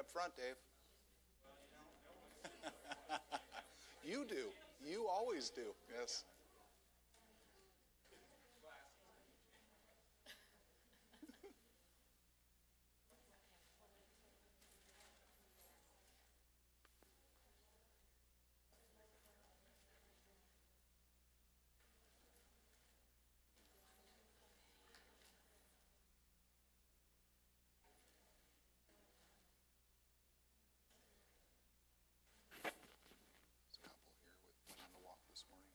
up front, Dave. You do. You always do. Yes. There's a couple here went on the walk this morning.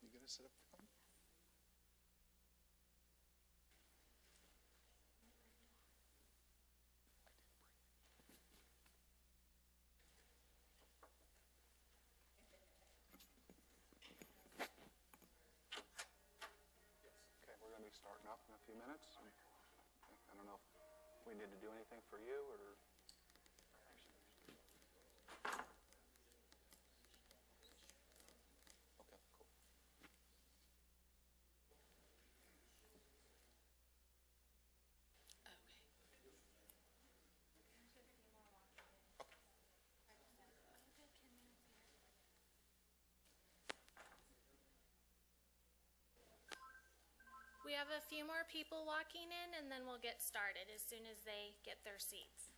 You gonna sit up front? Okay, we're going to be starting up in a few minutes. I don't know if we need to do anything for you or... Okay, cool. We have a few more people walking in, and then we'll get started as soon as they get their seats.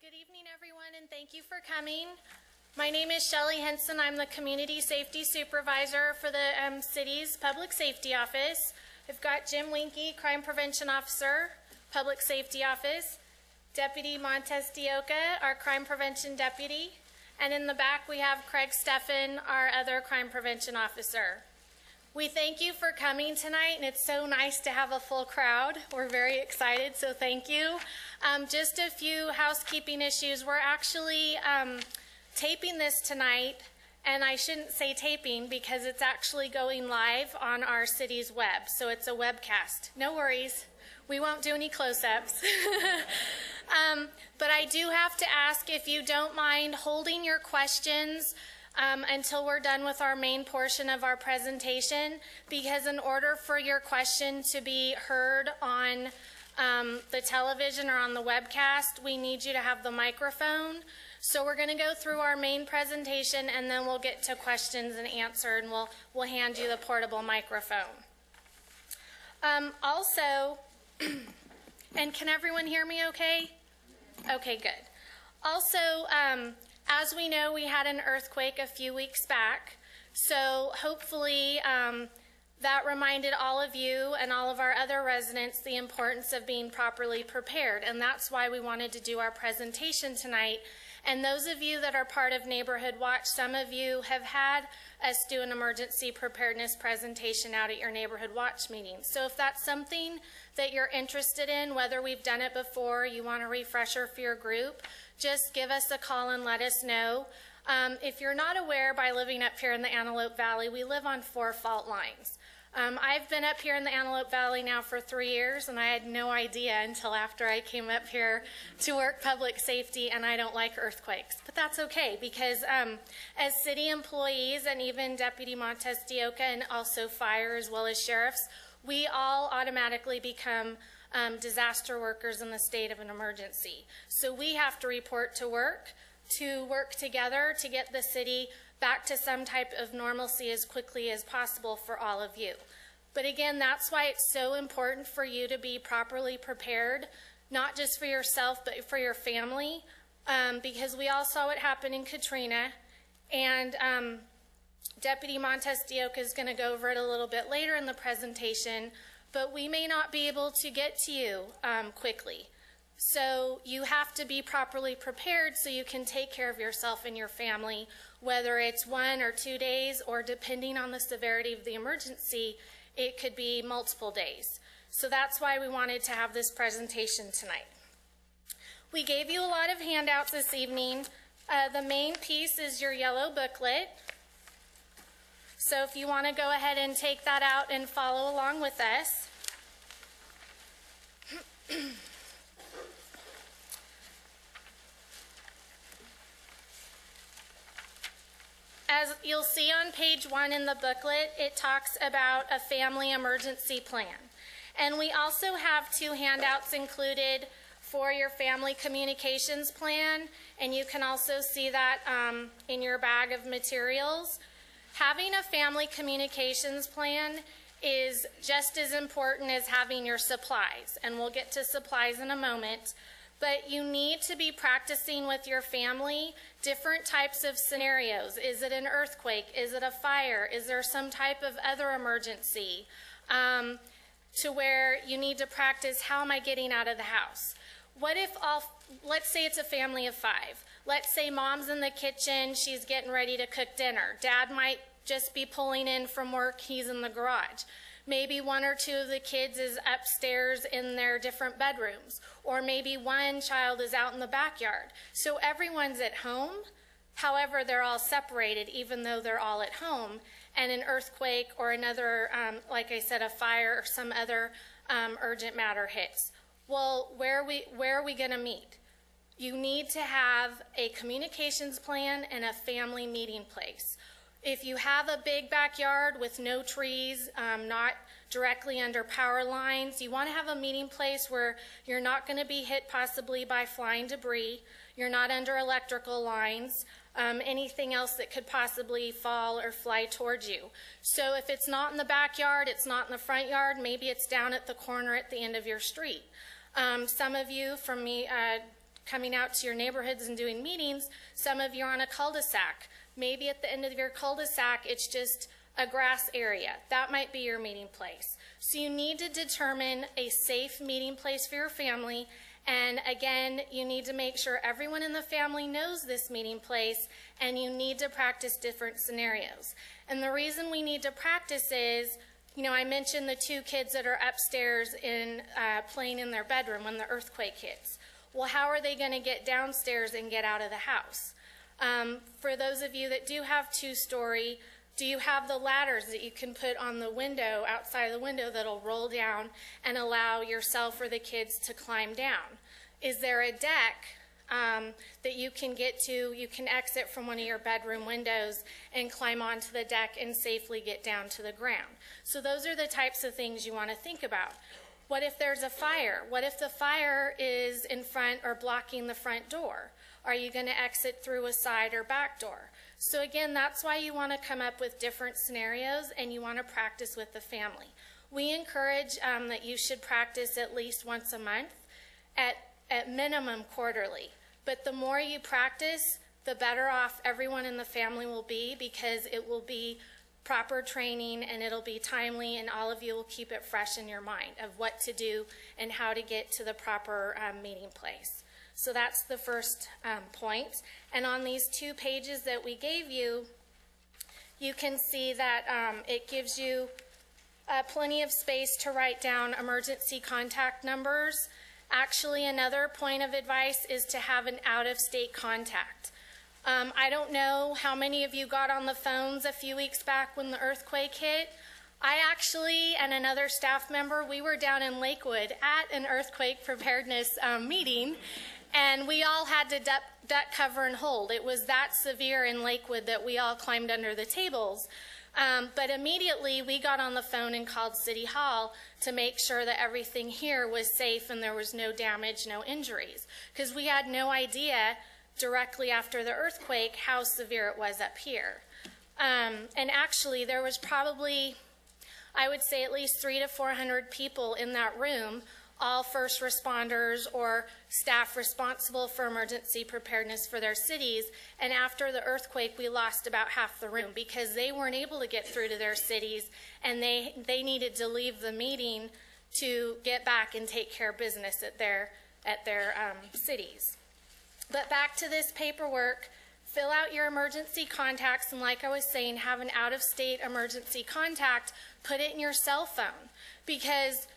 Good evening, everyone, and thank you for coming. My name is Shelly Henson. I'm the Community Safety Supervisor for the city's Public Safety Office. I've got Jim Winky, Crime Prevention Officer, Public Safety Office, Deputy Montez Dioka, our Crime Prevention Deputy, and in the back we have Craig Steffen, our other Crime Prevention Officer. We thank you for coming tonight, and it's so nice to have a full crowd. We're very excited, so thank you. Just a few housekeeping issues. We're actually taping this tonight, and I shouldn't say taping because it's actually going live on our city's web, so it's a webcast. No worries. We won't do any close-ups. But I do have to ask if you don't mind holding your questions until we're done with our main portion of our presentation, because in order for your question to be heard on the television or on the webcast, we need you to have the microphone. So we're going to go through our main presentation, and then we'll get to questions and answer, and we'll hand you the portable microphone. Also, and can everyone hear me okay? Okay, good. Also, as we know, we had an earthquake a few weeks back. So hopefully that reminded all of you and all of our other residents the importance of being properly prepared. And that's why we wanted to do our presentation tonight. And those of you that are part of Neighborhood Watch, some of you have had us do an emergency preparedness presentation out at your Neighborhood Watch meetings. So if that's something that you're interested in, whether we've done it before, you want a refresher for your group, just give us a call and let us know. If you're not aware, by living up here in the Antelope Valley, we live on 4 fault lines. I've been up here in the Antelope Valley now for 3 years, and I had no idea until after I came up here to work public safety, and I don't like earthquakes. But that's okay, because as city employees and even Deputy Montes de Oca and also fire as well as sheriffs, we all automatically become disaster workers in the state of an emergency. So we have to report to work together to get the city back to some type of normalcy as quickly as possible for all of you. But again, that's why it's so important for you to be properly prepared, not just for yourself, but for your family, because we all saw what happened in Katrina, and Deputy Montes de Oca is going to go over it a little bit later in the presentation, but we may not be able to get to you quickly. So you have to be properly prepared so you can take care of yourself and your family, whether it's 1 or 2 days, or depending on the severity of the emergency, it could be multiple days. So that's why we wanted to have this presentation tonight. We gave you a lot of handouts this evening. The main piece is your yellow booklet. So if you want to go ahead and take that out and follow along with us. As you'll see on page 1 in the booklet, it talks about a family emergency plan. And we also have 2 handouts included for your family communications plan, and you can also see that in your bag of materials. Having a family communications plan is just as important as having your supplies, and we'll get to supplies in a moment. But you need to be practicing with your family different types of scenarios. Is it an earthquake? Is it a fire? Is there some type of other emergency? To where you need to practice, how am I getting out of the house? What if let's say it's a family of 5. Let's say mom's in the kitchen, she's getting ready to cook dinner. Dad might just be pulling in from work, he's in the garage. Maybe 1 or 2 of the kids is upstairs in their different bedrooms, or maybe 1 child is out in the backyard. So everyone's at home, however, they're all separated even though they're all at home, and an earthquake or another, like I said, a fire or some other urgent matter hits. Well, where are we going to meet? You need to have a communications plan and a family meeting place. If you have a big backyard with no trees, not directly under power lines, you want to have a meeting place where you're not going to be hit possibly by flying debris, you're not under electrical lines, anything else that could possibly fall or fly towards you. So if it's not in the backyard, it's not in the front yard, maybe it's down at the corner at the end of your street. Some of you, from me coming out to your neighborhoods and doing meetings, some of you are on a cul-de-sac. Maybe at the end of your cul-de-sac, it's just a grass area. That might be your meeting place. So you need to determine a safe meeting place for your family. And again, you need to make sure everyone in the family knows this meeting place, and you need to practice different scenarios. And the reason we need to practice is, you know, I mentioned the 2 kids that are upstairs playing in their bedroom when the earthquake hits. Well, how are they going to get downstairs and get out of the house? For those of you that do have 2-story, do you have the ladders that you can put on the window, outside of the window, that'll roll down and allow yourself or the kids to climb down? Is there a deck that you can get to? You can exit from one of your bedroom windows and climb onto the deck and safely get down to the ground. So those are the types of things you want to think about. What if there's a fire? What if the fire is in front or blocking the front door? Are you going to exit through a side or back door? So again, that's why you want to come up with different scenarios, and you want to practice with the family. We encourage that you should practice at least once a month, at minimum quarterly. But the more you practice, the better off everyone in the family will be, because it will be proper training and it'll be timely, and all of you will keep it fresh in your mind of what to do and how to get to the proper meeting place. So that's the first point. And on these 2 pages that we gave you, you can see that it gives you plenty of space to write down emergency contact numbers. Actually, another point of advice is to have an out-of-state contact. I don't know how many of you got on the phones a few weeks back when the earthquake hit. I actually and another staff member, we were down in Lakewood at an earthquake preparedness meeting, and we all had to duck, cover, and hold. It was that severe in Lakewood that we all climbed under the tables. But immediately we got on the phone and called City Hall to make sure that everything here was safe and there was no damage, no injuries, because we had no idea directly after the earthquake how severe it was up here. And actually there was probably, I would say, at least 300 to 400 people in that room, all first responders or staff responsible for emergency preparedness for their cities. And after the earthquake, we lost about half the room because they weren't able to get through to their cities, and they needed to leave the meeting to get back and take care of business at their cities. But back to this paperwork, fill out your emergency contacts, and like I was saying, have an out-of-state emergency contact, put it in your cell phone, because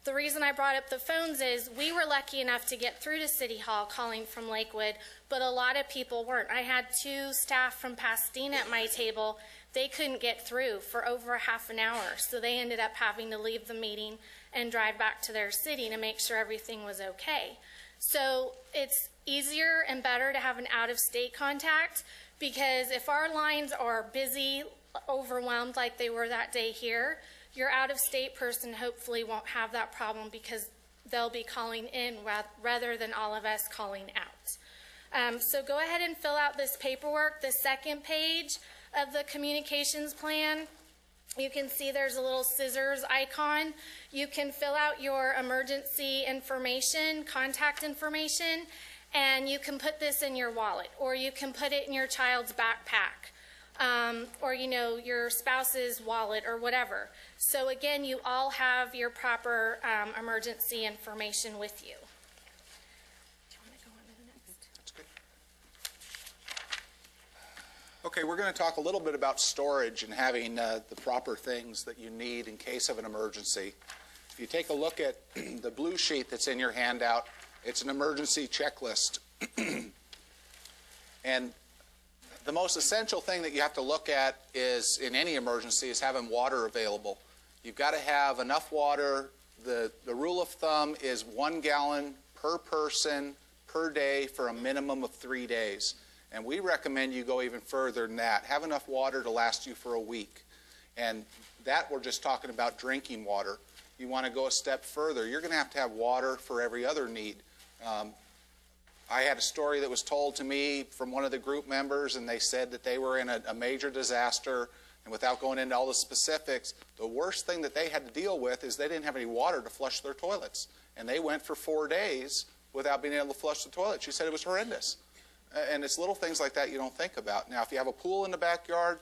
the reason I brought up the phones is we were lucky enough to get through to City Hall calling from Lakewood, but a lot of people weren't. I had 2 staff from Pasadena at my table. They couldn't get through for over a half an hour, so they ended up having to leave the meeting and drive back to their city to make sure everything was okay. So it's easier and better to have an out-of-state contact, because if our lines are busy, overwhelmed like they were that day here, your out-of-state person hopefully won't have that problem, because they'll be calling in rather than all of us calling out. So go ahead and fill out this paperwork. The second page of the communications plan, you can see there's a little scissors icon. You can fill out your emergency information, contact information, and you can put this in your wallet, or you can put it in your child's backpack, or your spouse's wallet or whatever. So again, you all have your proper emergency information with you. Do you want to go on to the next? That's good. Okay, we're going to talk a little bit about storage and having the proper things that you need in case of an emergency. If you take a look at the blue sheet that's in your handout, it's an emergency checklist. And the most essential thing that you have to look at is, in any emergency, is having water available. You've got to have enough water. The rule of thumb is 1 gallon per person per day for a minimum of 3 days. And we recommend you go even further than that. Have enough water to last you for a week. And that, we're just talking about drinking water. You want to go a step further. You're going to have water for every other need. I had a story that was told to me from one of the group members, and they said that they were in a major disaster, and without going into all the specifics, the worst thing that they had to deal with is they didn't have any water to flush their toilets. And they went for 4 days without being able to flush the toilet. She said it was horrendous. And it's little things like that you don't think about. Now, if you have a pool in the backyard,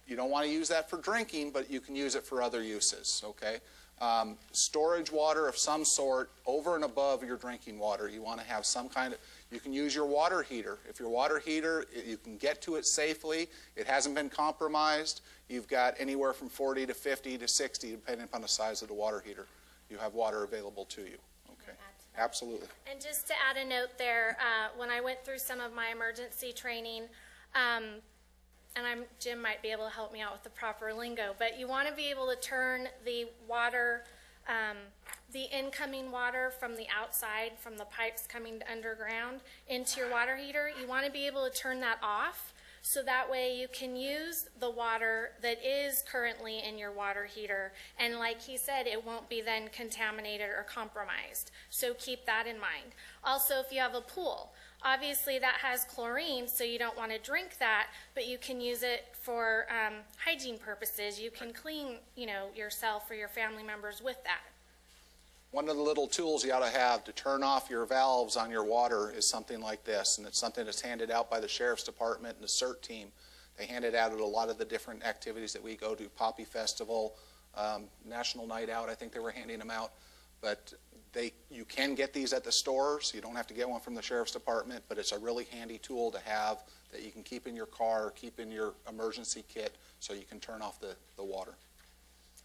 you don't want to use that for drinking, but you can use it for other uses, okay? Storage water of some sort over and above your drinking water. You want to have some kind of, you can use your water heater. If your water heater, you can get to it safely, it hasn't been compromised, you've got anywhere from 40 to 50 to 60, depending upon the size of the water heater. You have water available to you. Okay. Absolutely. And just to add a note there, when I went through some of my emergency training, and Jim might be able to help me out with the proper lingo, but you want to be able to turn the water, the incoming water from the outside, from the pipes coming underground into your water heater. You want to be able to turn that off, so that way you can use the water that is currently in your water heater, and like he said, it won't be then contaminated or compromised. So keep that in mind. Also, if you have a pool, obviously that has chlorine, so you don't want to drink that, but you can use it for hygiene purposes. You can clean, yourself or your family members with that. One of the little tools you ought to have to turn off your valves on your water is something like this, and it's something that's handed out by the Sheriff's Department and the CERT team. They hand it out at a lot of the different activities that we go to, Poppy Festival, National Night Out, I think they were handing them out. But you can get these at the stores. You don't have to get one from the Sheriff's Department, but it's a really handy tool to have that you can keep in your car, keep in your emergency kit, so you can turn off the water.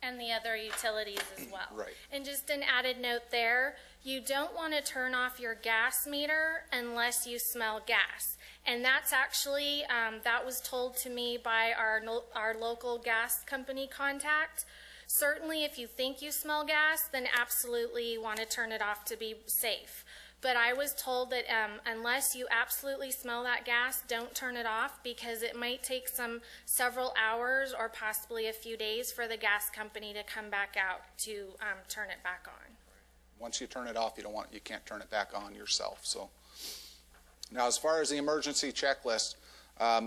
And the other utilities as well. Right. And just an added note there, you don't want to turn off your gas meter unless you smell gas. And that's actually, that was told to me by our local gas company contact. Certainly if you think you smell gas, then absolutely you want to turn it off to be safe. But I was told that unless you absolutely smell that gas, don't turn it off, because it might take several hours or possibly a few days for the gas company to come back out to turn it back on. Once you turn it off, you can't turn it back on yourself. So now, as far as the emergency checklist,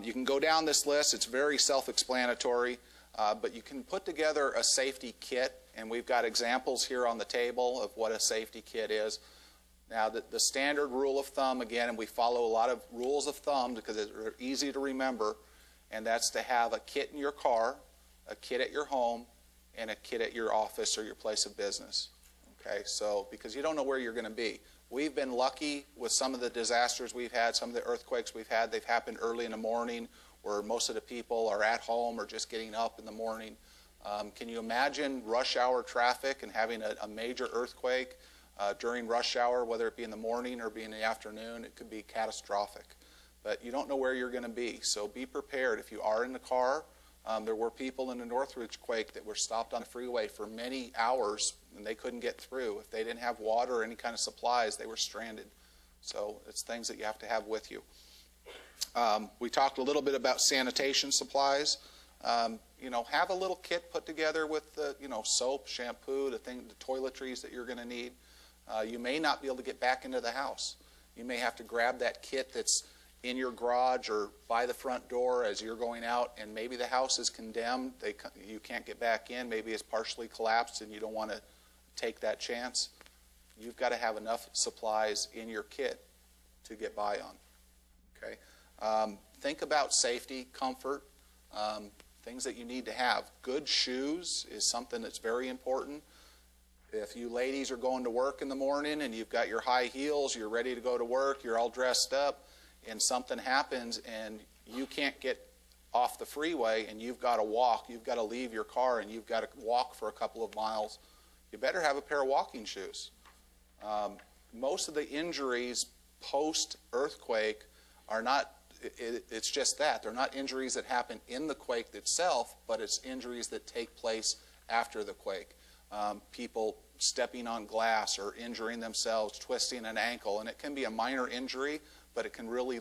you can go down this list. It's very self-explanatory, but you can put together a safety kit, and we've got examples here on the table of what a safety kit is. Now, the standard rule of thumb, again, and we follow a lot of rules of thumb because they're easy to remember, and that's to have a kit in your car, a kit at your home, and a kit at your office or your place of business. Okay, so because you don't know where you're going to be. We've been lucky with some of the disasters we've had, some of the earthquakes we've had. They've happened early in the morning where most of the people are at home or just getting up in the morning. Can you imagine rush hour traffic and having a major earthquake during rush hour, whether it be in the morning or be in the afternoon? It could be catastrophic. But you don't know where you're going to be, so be prepared. If you are in the car, there were people in the Northridge quake that were stopped on the freeway for many hours and they couldn't get through. If they didn't have water or any kind of supplies, they were stranded. So it's things that you have to have with you. We talked a little bit about sanitation supplies. You know, have a little kit put together with the, soap, shampoo, the toiletries that you're going to need. You may not be able to get back into the house. You may have to grab that kit that's in your garage or by the front door as you're going out, and maybe the house is condemned. You can't get back in. Maybe it's partially collapsed and you don't want to take that chance. You've got to have enough supplies in your kit to get by on. Okay? Think about safety, comfort, things that you need to have. Good shoes is something that's very important. If you ladies are going to work in the morning and you've got your high heels, you're ready to go to work, you're all dressed up, and something happens and you can't get off the freeway and you've got to walk, you've got to leave your car and you've got to walk for a couple of miles, you better have a pair of walking shoes. Most of the injuries post-earthquake are not, it's just that. They're not injuries that happen in the quake itself, but it's injuries that take place after the quake. People stepping on glass or injuring themselves, twisting an ankle, and it can be a minor injury, but it can really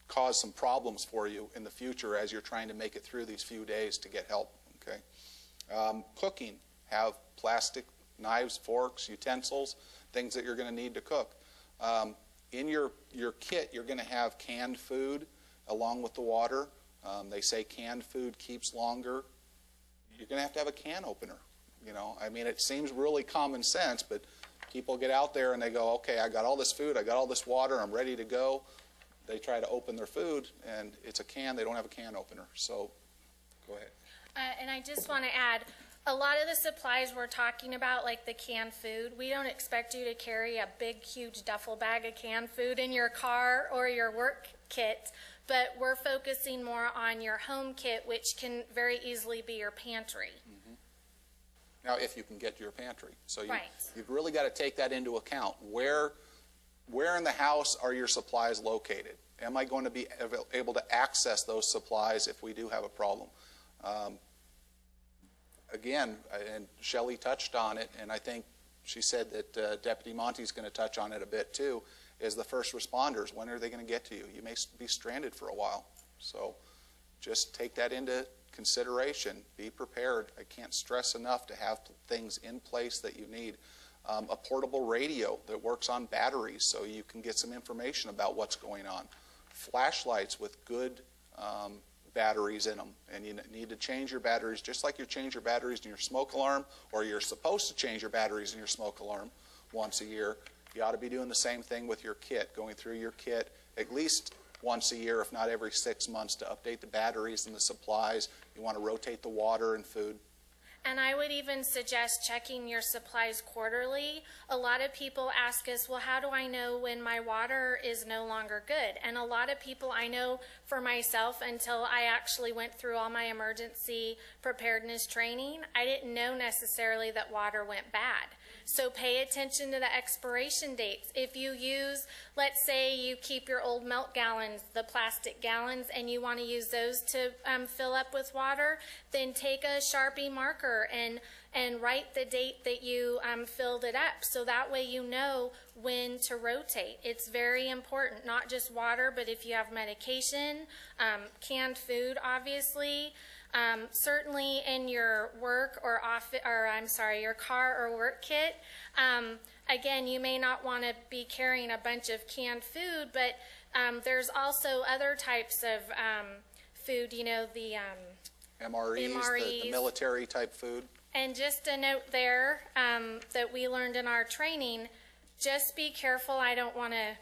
cause some problems for you in the future as you're trying to make it through these few days to get help. Okay? Cooking, have plastic knives, forks, utensils, things that you're going to need to cook. In your kit, you're going to have canned food along with the water. They say canned food keeps longer. You're going to have a can opener. I mean, it seems really common sense, but people get out there and they go, okay, I got all this food, I got all this water, I'm ready to go. They try to open their food, and it's a can. They don't have a can opener. So go ahead. And I just want to add, a lot of the supplies we're talking about, like the canned food, we don't expect you to carry a big, huge duffel bag of canned food in your car or your work kit, but we're focusing more on your home kit, which can very easily be your pantry. Now, if you can get to your pantry. So Right. You've really got to take that into account. Where in the house are your supplies located? Am I going to be able to access those supplies if we do have a problem? Again, and Shelley touched on it, and I think she said that Deputy Monty's going to touch on it a bit too, is the first responders. When are they going to get to you? You may be stranded for a while. So just take that into consideration. Be prepared. I can't stress enough to have things in place that you need. A portable radio that works on batteries so you can get some information about what's going on. Flashlights with good batteries in them, and you need to change your batteries just like you change your batteries in your smoke alarm, or you're supposed to change your batteries in your smoke alarm once a year. You ought to be doing the same thing with your kit, going through your kit at least once a year, if not every 6 months, to update the batteries and the supplies. You want to rotate the water and food. And I would even suggest checking your supplies quarterly. A lot of people ask us, well, how do I know when my water is no longer good? And a lot of people, I know for myself, until I actually went through all my emergency preparedness training, I didn't know necessarily that water went bad. So pay attention to the expiration dates. If you use, let's say you keep your old milk gallons, the plastic gallons, and you want to use those to fill up with water, then take a Sharpie marker and write the date that you filled it up. So that way you know when to rotate. It's very important, not just water, but if you have medication, canned food, obviously. Certainly in your work or your car or work kit. Again, you may not want to be carrying a bunch of canned food, but there's also other types of food, you know, the MREs. The military type food. And just a note there that we learned in our training, just be careful. I don't want to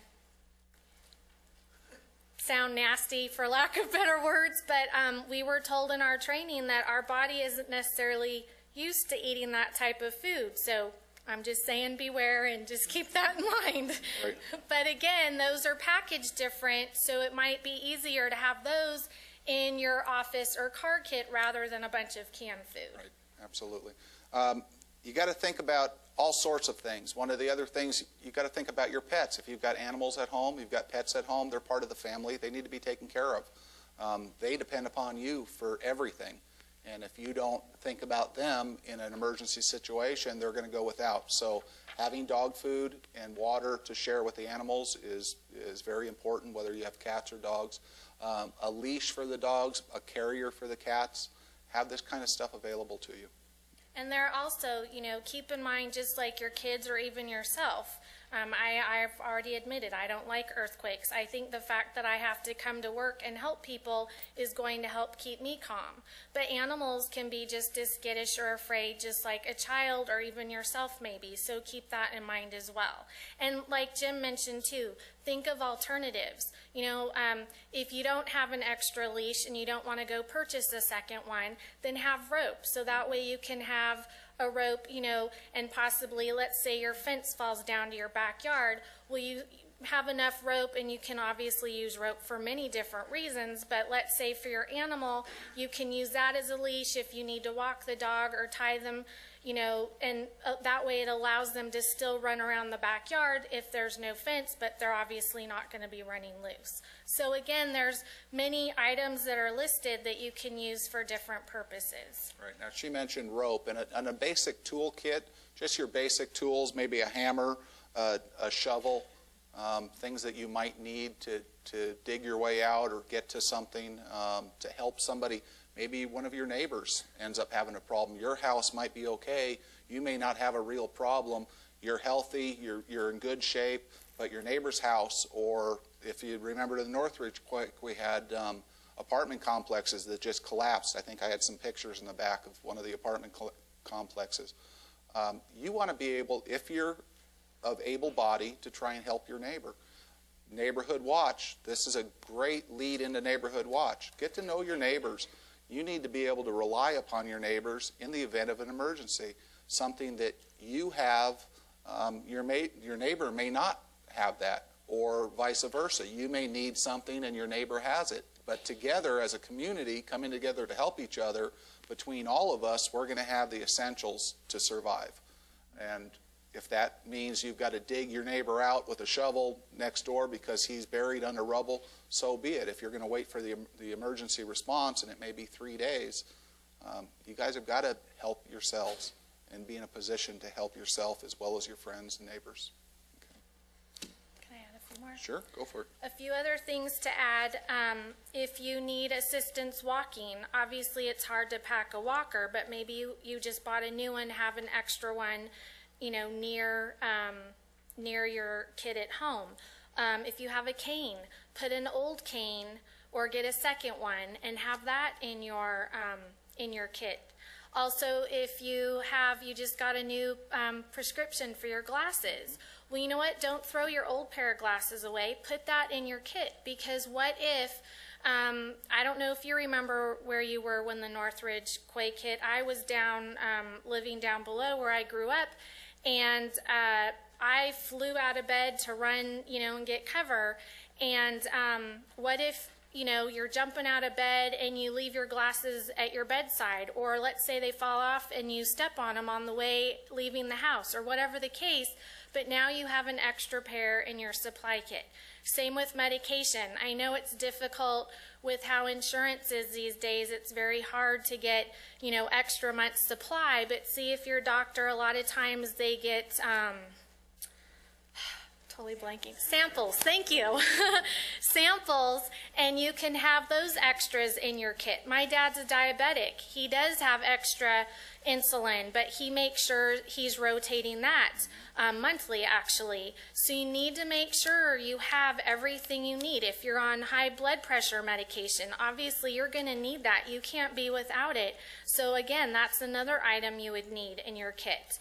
sound nasty for lack of better words, but we were told in our training that our body isn't necessarily used to eating that type of food. So I'm just saying beware and just keep that in mind. Right. But again, those are packaged different, so it might be easier to have those in your office or car kit rather than a bunch of canned food. Right, absolutely. You got to think about all sorts of things. One of the other things, you've got to think about your pets. If you've got animals at home, you've got pets at home, they're part of the family. They need to be taken care of. They depend upon you for everything. And if you don't think about them in an emergency situation, they're going to go without. So having dog food and water to share with the animals is very important, whether you have cats or dogs. A leash for the dogs, a carrier for the cats. Have this kind of stuff available to you. And there also, you know, keep in mind, just like your kids or even yourself, I've already admitted I don't like earthquakes. I think the fact that I have to come to work and help people is going to help keep me calm. But animals can be just as skittish or afraid, just like a child or even yourself maybe. So keep that in mind as well. And like Jim mentioned too, think of alternatives. You know, if you don't have an extra leash and you don't want to go purchase a second one, then have rope. So that way you can have a rope, you know, and possibly, let's say your fence falls down to your backyard. Well, you have enough rope, and you can obviously use rope for many different reasons, but let's say for your animal, you can use that as a leash if you need to walk the dog or tie them, you know, and that way it allows them to still run around the backyard if there's no fence, but they're obviously not going to be running loose. So again, there's many items that are listed that you can use for different purposes. Right. Now, she mentioned rope, and a basic tool kit, just your basic tools, maybe a hammer, a shovel, things that you might need to dig your way out or get to something, to help somebody. Maybe one of your neighbors ends up having a problem. Your house might be okay. You may not have a real problem. You're healthy, you're in good shape, but your neighbor's house, or if you remember the Northridge quake, we had apartment complexes that just collapsed. I think I had some pictures in the back of one of the apartment complexes. You want to be able, if you're of able body, to try and help your neighbor. Neighborhood watch, this is a great lead into neighborhood watch. Get to know your neighbors. You need to be able to rely upon your neighbors in the event of an emergency. Something that you have, your neighbor may not have that, or vice versa. You may need something and your neighbor has it. But together as a community, coming together to help each other, between all of us, we're going to have the essentials to survive. And if that means you've got to dig your neighbor out with a shovel next door because he's buried under rubble, so be it. If you're going to wait for the emergency response, and it may be 3 days, you guys have got to help yourselves and be in a position to help yourself as well as your friends and neighbors. Okay. Can I add a few more? Sure, go for it. A few other things to add. If you need assistance walking, obviously it's hard to pack a walker, but maybe you just bought a new one, have an extra one, you know, near your kid at home. If you have a cane, put an old cane or get a second one and have that in your kit. Also, if you just got a new prescription for your glasses, well, you know what? Don't throw your old pair of glasses away. Put that in your kit, because what if, I don't know if you remember where you were when the Northridge quake hit. I was living down below where I grew up, and I flew out of bed to run, and get cover. And what if, you're jumping out of bed and you leave your glasses at your bedside, or let's say they fall off and you step on them on the way leaving the house, or whatever the case, but now you have an extra pair in your supply kit. Same with medication. I know it's difficult with how insurance is these days. It's very hard to get, extra month's supply, but see if your doctor, a lot of times they get, totally blanking. Samples, thank you. Samples, and you can have those extras in your kit. My dad's a diabetic. He does have extra insulin, but he makes sure he's rotating that monthly, actually. So you need to make sure you have everything you need. If you're on high blood pressure medication, obviously you're going to need that. You can't be without it. So again, that's another item you would need in your kit.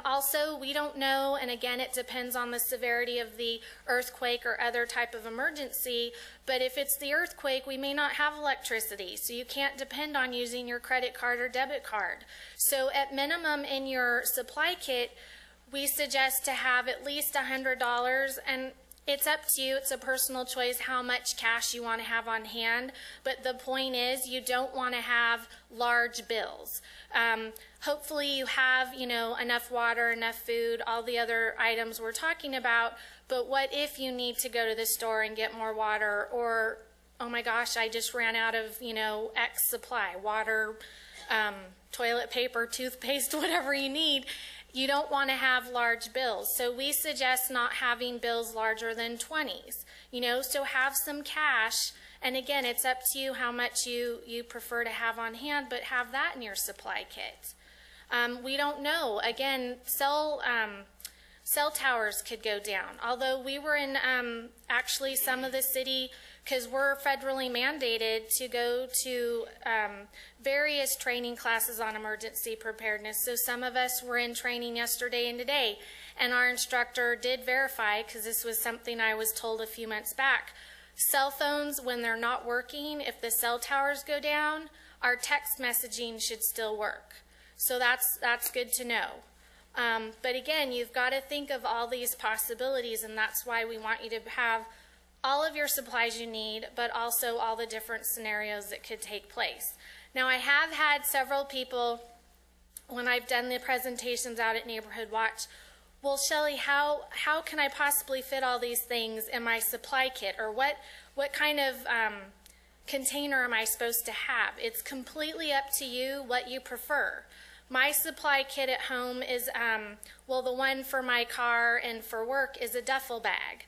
Also, we don't know, and again, it depends on the severity of the earthquake or other type of emergency, but if it's the earthquake, we may not have electricity, so you can't depend on using your credit card or debit card. So at minimum in your supply kit, we suggest to have at least $100, and it's up to you. It's a personal choice how much cash you want to have on hand, but the point is you don't want to have large bills. Hopefully you have, enough water, enough food, all the other items we're talking about, but what if you need to go to the store and get more water, or, oh my gosh, I just ran out of, X supply, water, toilet paper, toothpaste, whatever you need. You don't want to have large bills. So we suggest not having bills larger than 20s, so have some cash. And again, it's up to you how much you prefer to have on hand, but have that in your supply kit. We don't know. Again, cell towers could go down. Although we were in actually some of the city, because we're federally mandated to go to various training classes on emergency preparedness. So some of us were in training yesterday and today, and our instructor did verify, because this was something I was told a few months back, cell phones, when they're not working, if the cell towers go down, our text messaging should still work. So that's good to know. But again, you've got to think of all these possibilities, and that's why we want you to have all of your supplies you need, but also all the different scenarios that could take place. Now, I have had several people, when I've done the presentations out at Neighborhood Watch, well, Shelley, how can I possibly fit all these things in my supply kit? Or what kind of container am I supposed to have? It's completely up to you what you prefer. My supply kit at home is, well, the one for my car and for work is a duffel bag.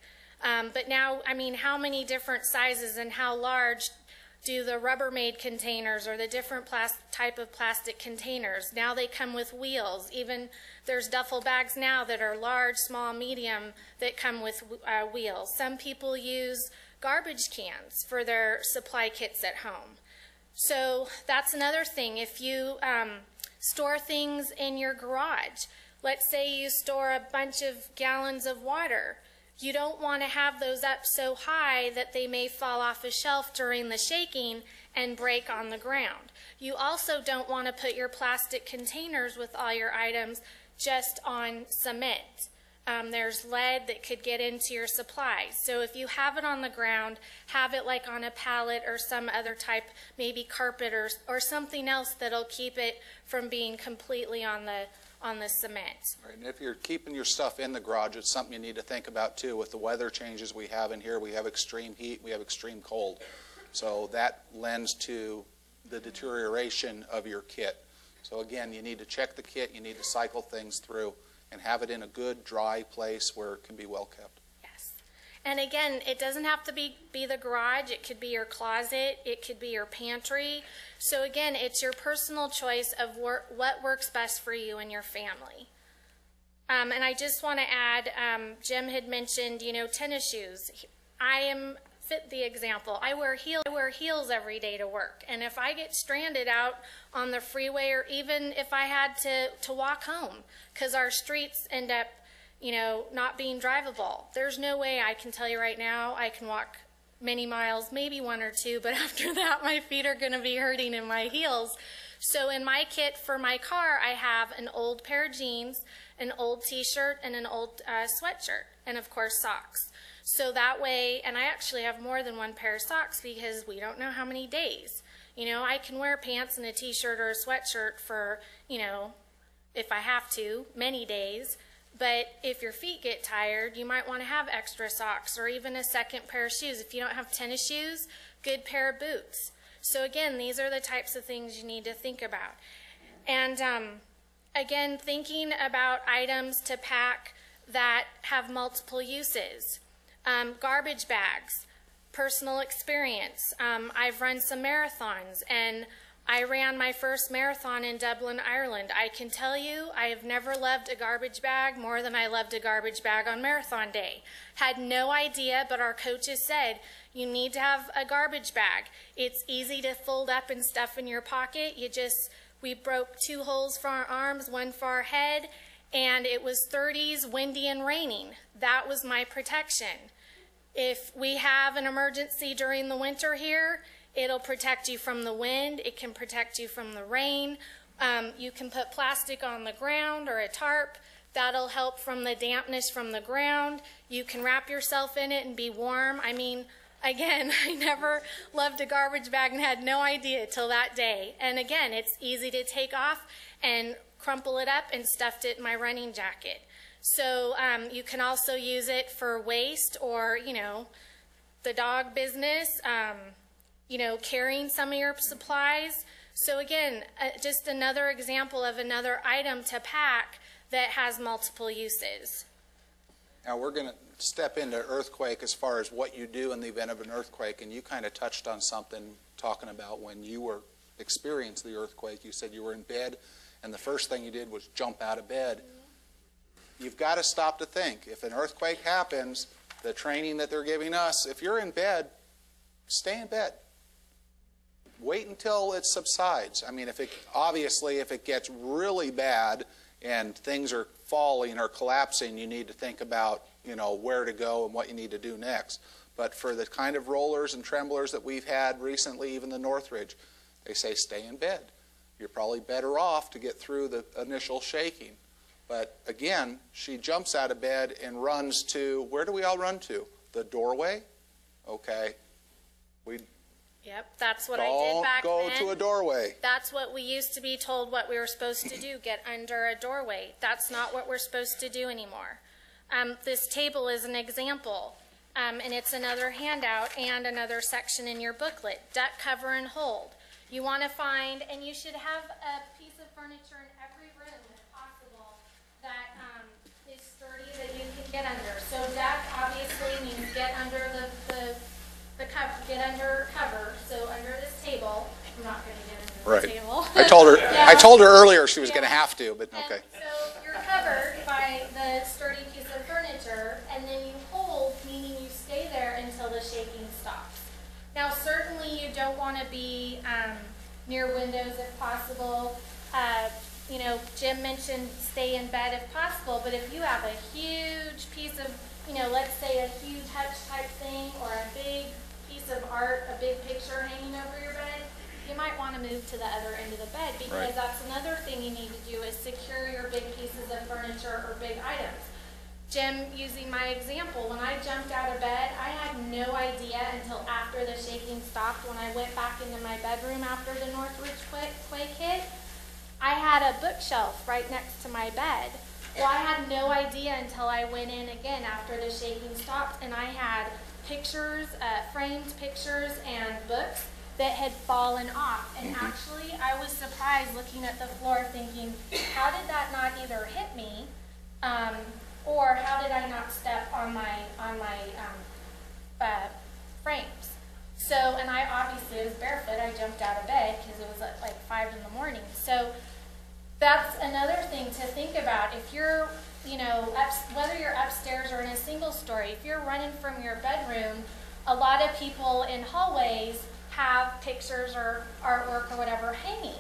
But now, how many different sizes and how large do the Rubbermaid containers or the different type of plastic containers? Now they come with wheels. Even there's duffel bags now that are large, small, medium that come with wheels. Some people use garbage cans for their supply kits at home. So that's another thing. If you store things in your garage, let's say you store a bunch of gallons of water, you don't want to have those up so high that they may fall off a shelf during the shaking and break on the ground. You also don't want to put your plastic containers with all your items just on cement. There's lead that could get into your supplies. So if you have it on the ground, have it like on a pallet or some other type, maybe carpet or something else that'll keep it from being completely on the cement. Right, and if you're keeping your stuff in the garage, it's something you need to think about too. With the weather changes we have in here, we have extreme heat, we have extreme cold. So that lends to the deterioration of your kit. So again, you need to check the kit, you need to cycle things through and have it in a good dry place where it can be well kept. Yes. And again, it doesn't have to be the garage. It could be your closet. It could be your pantry. So again, it's your personal choice of what works best for you and your family. And I just want to add, Jim had mentioned, tennis shoes. I am fit the example. I wear heels every day to work. And if I get stranded out on the freeway, or even if I had to walk home because our streets end up, you know, not being drivable, there's no way, I can tell you right now, I can walk many miles, maybe 1 or 2, but after that my feet are going to be hurting in my heels. So in my kit for my car, I have an old pair of jeans, an old t-shirt, and an old sweatshirt, and of course socks. So that way, and I actually have more than 1 pair of socks because we don't know how many days. You know, I can wear pants and a t-shirt or a sweatshirt for, you know, if I have to, many days. But if your feet get tired, you might want to have extra socks or even a second pair of shoes. If you don't have tennis shoes, good pair of boots. So again, these are the types of things you need to think about. And again, thinking about items to pack that have multiple uses. Garbage bags, personal experience. I've run some marathons, and I ran my first marathon in Dublin, Ireland. I can tell you I have never loved a garbage bag more than I loved a garbage bag on marathon day. Had no idea, but our coaches said, you need to have a garbage bag. It's easy to fold up and stuff in your pocket. We broke 2 holes for our arms, 1 for our head, and it was 30s, windy and raining. That was my protection. If we have an emergency during the winter here, it'll protect you from the wind. It can protect you from the rain. You can put plastic on the ground or a tarp. That'll help from the dampness from the ground. You can wrap yourself in it and be warm. I mean, again, I never loved a garbage bag and had no idea till that day. And again, it's easy to take off and crumple it up and stuffed it in my running jacket. So you can also use it for waste or, you know, the dog business, you know, carrying some of your supplies. So again, just another example of another item to pack that has multiple uses. Now we're going to step into earthquake as far as what you do in the event of an earthquake, and you kind of touched on something talking about when you were experienced the earthquake. You said you were in bed, and the first thing you did was jump out of bed. You've got to stop to think. If an earthquake happens, the training that they're giving us, if you're in bed, stay in bed. Wait until it subsides. I mean, obviously, if it gets really bad and things are falling or collapsing, you need to think about, you know, where to go and what you need to do next. But for the kind of rollers and tremblers that we've had recently, even the Northridge, they say stay in bed. You're probably better off to get through the initial shaking. But again, she jumps out of bed and runs to, where do we all run to? The doorway? Okay. Yep, that's what I did back then. Don't go to a doorway. That's what we used to be told what we were supposed to do, get under a doorway. That's not what we're supposed to do anymore. This table is an example, and it's another handout and another section in your booklet. Duck cover and hold. You want to find, and you should have a piece of furniture in every room if possible that is sturdy that you can get under. So duck obviously means get under the cover, get under cover. So under this table, I'm not going to get under the table. I told her. Yeah. I told her earlier she was going to have to, but okay. So you're covered by the sturdy piece of furniture, and then you hold, meaning you stay there until the shaking stops. Now, certainly you don't want to be near windows if possible. You know, Jim mentioned stay in bed if possible, but if you have a huge piece of, you know, let's say a huge hutch type thing or a big piece of art, a big picture hanging over your bed, you might want to move to the other end of the bed, because that's another thing you need to do is secure your big pieces of furniture or big items. Jim, using my example, when I jumped out of bed, I had no idea until after the shaking stopped. When I went back into my bedroom after the Northridge quake hit, I had a bookshelf right next to my bed. Well, I had no idea until I went in again after the shaking stopped, and I had pictures, framed pictures and books that had fallen off. And actually, I was surprised looking at the floor thinking, how did that not either hit me, or how did I not step on my frames? So, and I obviously was barefoot. I jumped out of bed because it was at like 5 in the morning. So that's another thing to think about. If you're, you know, whether you're upstairs or in a single story, if you're running from your bedroom a lot of people in hallways have pictures or artwork or whatever hanging.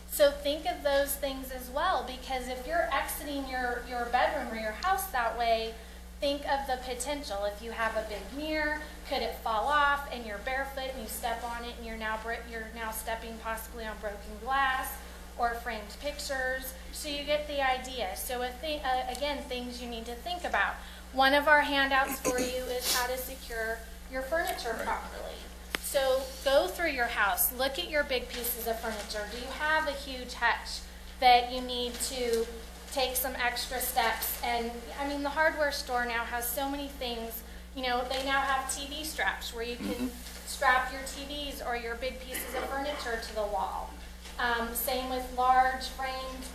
So think of those things as well, because if you're exiting your bedroom or your house that way, think of the potential. If you have a big mirror, could it fall off and you're barefoot and you step on it and you're now stepping possibly on broken glass or framed pictures? So you get the idea. So again, things you need to think about. One of our handouts for you is how to secure your furniture properly. So go through your house, look at your big pieces of furniture. Do you have a huge hutch that you need to take some extra steps? And I mean, the hardware store now has so many things. You know, they now have TV straps where you can strap your TVs or your big pieces of furniture to the wall. Same with large framed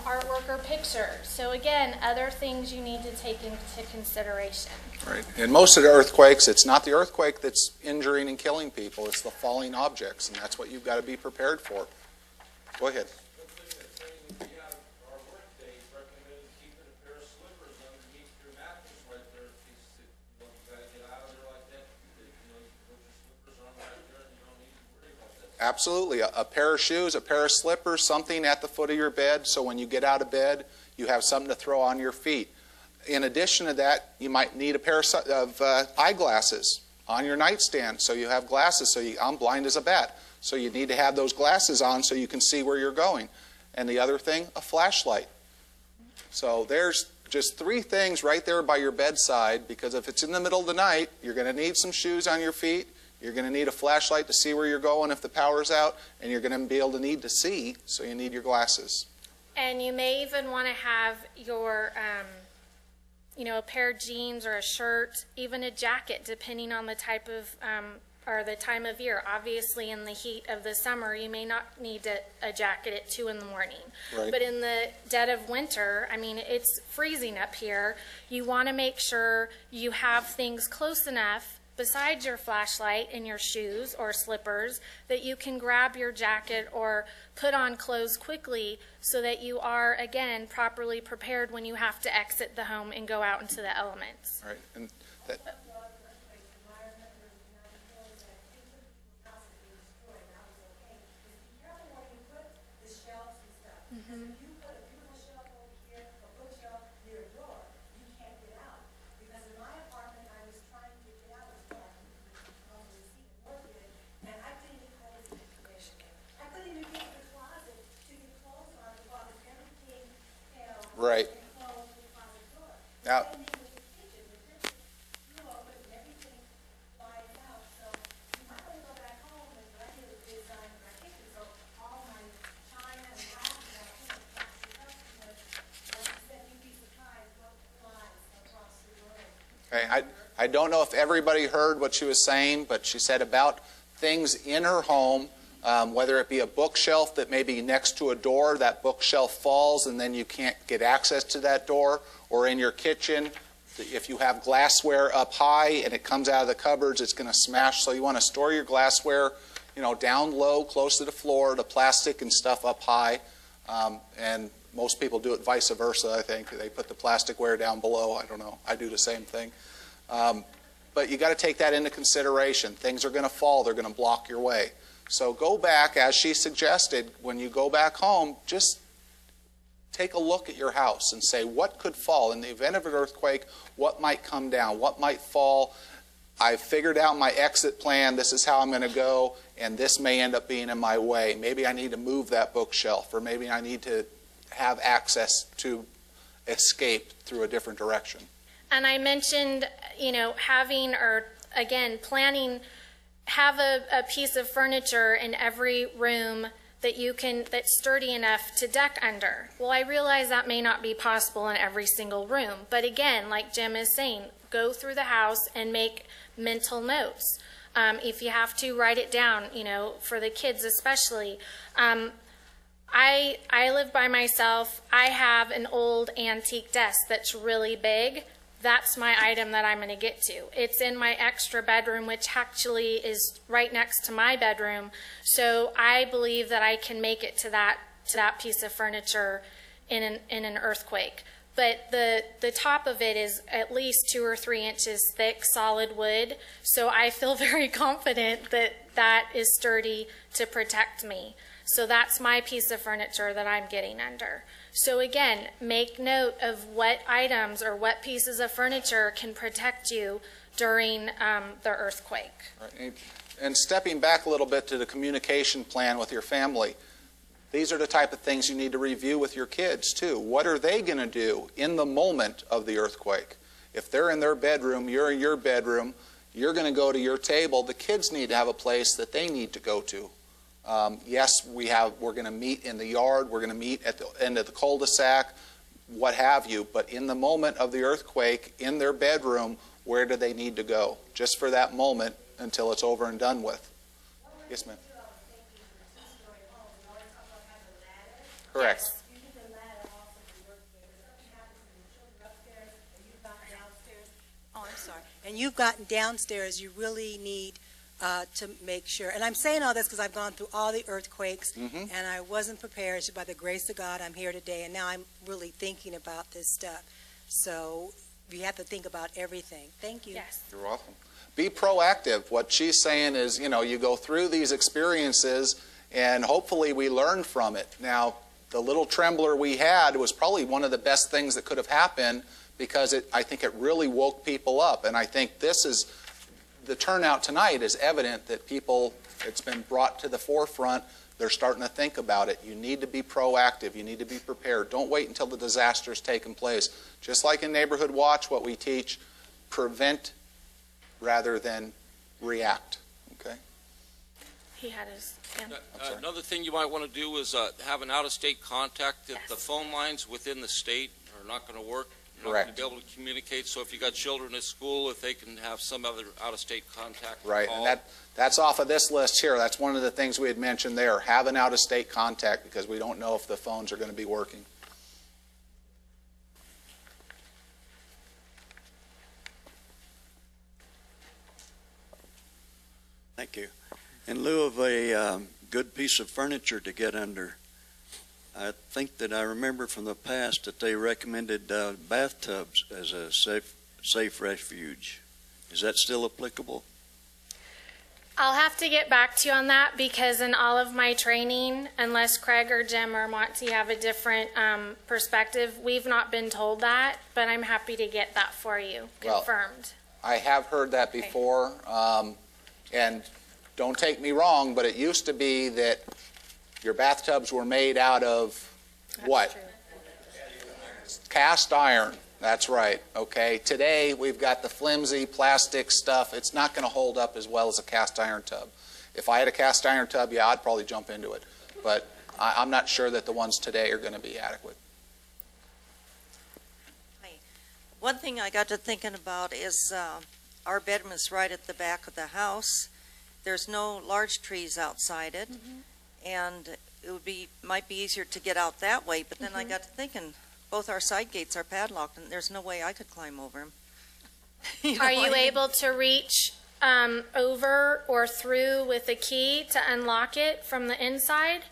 artwork or pictures. So again, other things you need to take into consideration. Right. In most of the earthquakes, it's not the earthquake that's injuring and killing people, it's the falling objects, and that's what you've got to be prepared for. Go ahead. Absolutely. A pair of shoes, a pair of slippers, something at the foot of your bed, so when you get out of bed, you have something to throw on your feet. In addition to that, you might need a pair of eyeglasses on your nightstand, so you have glasses. So I'm blind as a bat, so you need to have those glasses on so you can see where you're going. And the other thing, a flashlight. So there's just 3 things right there by your bedside, because if it's in the middle of the night, you're going to need some shoes on your feet. You're going to need a flashlight to see where you're going if the power's out, and you're going to be able to need to see, so you need your glasses. And you may even want to have your, you know, a pair of jeans or a shirt, even a jacket, depending on the type of, or the time of year. Obviously, in the heat of the summer, you may not need a jacket at 2 in the morning. Right. But in the dead of winter, I mean, it's freezing up here. You want to make sure you have things close enough besides your flashlight and your shoes or slippers that you can grab your jacket or put on clothes quickly so that you are, again, properly prepared when you have to exit the home and go out into the elements. Right. And that, right. Now, okay, I don't know if everybody heard what she was saying, but she said about things in her home, whether it be a bookshelf that may be next to a door, that bookshelf falls and then you can't get access to that door, or in your kitchen, if you have glassware up high and it comes out of the cupboards, it's going to smash. So you want to store your glassware, you know, down low, close to the floor, the plastic and stuff up high. And most people do it vice versa, I think. They put the plasticware down below. I don't know. I do the same thing. But you got to take that into consideration. Things are going to fall. They're going to block your way. So go back, as she suggested, when you go back home, just take a look at your house and say, what could fall? In the event of an earthquake, what might come down? What might fall? I've figured out my exit plan. This is how I'm going to go, and this may end up being in my way. Maybe I need to move that bookshelf, or maybe I need to have access to escape through a different direction. And I mentioned, you know, having, or again, planning, have a piece of furniture in every room that you can, that's sturdy enough to duck under. Well, I realize that may not be possible in every single room, but again, like Jim is saying, go through the house and make mental notes. If you have to, write it down, you know, for the kids especially. I live by myself. I have an old antique desk that's really big. That's my item that I'm going to get to. It's in my extra bedroom, which actually is right next to my bedroom. So I believe that I can make it to that piece of furniture in an earthquake. but the top of it is at least 2 or 3 inches thick, solid wood. So I feel very confident that that is sturdy to protect me. So that's my piece of furniture that I'm getting under. So again, make note of what items or what pieces of furniture can protect you during the earthquake. Right. And stepping back a little bit to the communication plan with your family, these are the type of things you need to review with your kids too. What are they going to do in the moment of the earthquake? If they're in their bedroom, you're in your bedroom, you're going to go to your table. The kids need to have a place that they need to go to. Yes, we're going to meet in the yard, we're going to meet at the end of the cul-de-sac, what have you, but in the moment of the earthquake, in their bedroom, where do they need to go? Just for that moment until it's over and done with. Yes, ma'am. Correct. Yes. Oh, I'm sorry. And you've gotten downstairs, you really need to make sure, and I'm saying all this because I've gone through all the earthquakes, and I wasn't prepared. So by the grace of God, I'm here today, and now I'm really thinking about this stuff. So you have to think about everything. Thank you. Yes. You're welcome. Be proactive. What she's saying is, you know, you go through these experiences, and hopefully we learn from it. Now, the little trembler we had was probably one of the best things that could have happened because I think it really woke people up. And I think the turnout tonight is evident that people, it's been brought to the forefront. They're starting to think about it. You need to be proactive. You need to be prepared. Don't wait until the disaster's taken place. Just like in Neighborhood Watch, what we teach, prevent rather than react. Okay? He had his hand. Another thing you might want to do is have an out-of-state contact. If the phone lines within the state are not going to work, you're not going to be able to communicate. So if you got children at school, if they can have some other out-of-state contact. Right, call. and that's off of this list here. That's one of the things we had mentioned there. Have an out-of-state contact because we don't know if the phones are going to be working. Thank you. In lieu of a good piece of furniture to get under, I think that I remember from the past that they recommended bathtubs as a safe refuge. Is that still applicable? I'll have to get back to you on that because in all of my training, unless Craig or Jim or Monty have a different perspective, we've not been told that, but I'm happy to get that for you confirmed. I have heard that before, and don't take me wrong, but it used to be that your bathtubs were made out of what? Cast iron. That's right. Okay. Today we've got the flimsy plastic stuff. It's not going to hold up as well as a cast iron tub. If I had a cast iron tub, yeah, I'd probably jump into it. But I'm not sure that the ones today are going to be adequate. One thing I got to thinking about is our bedroom is right at the back of the house. There's no large trees outside it, and it might be easier to get out that way. But then I got to thinking, both our side gates are padlocked, and there's no way I could climb over them. Are you able to reach over or through with a key to unlock it from the inside?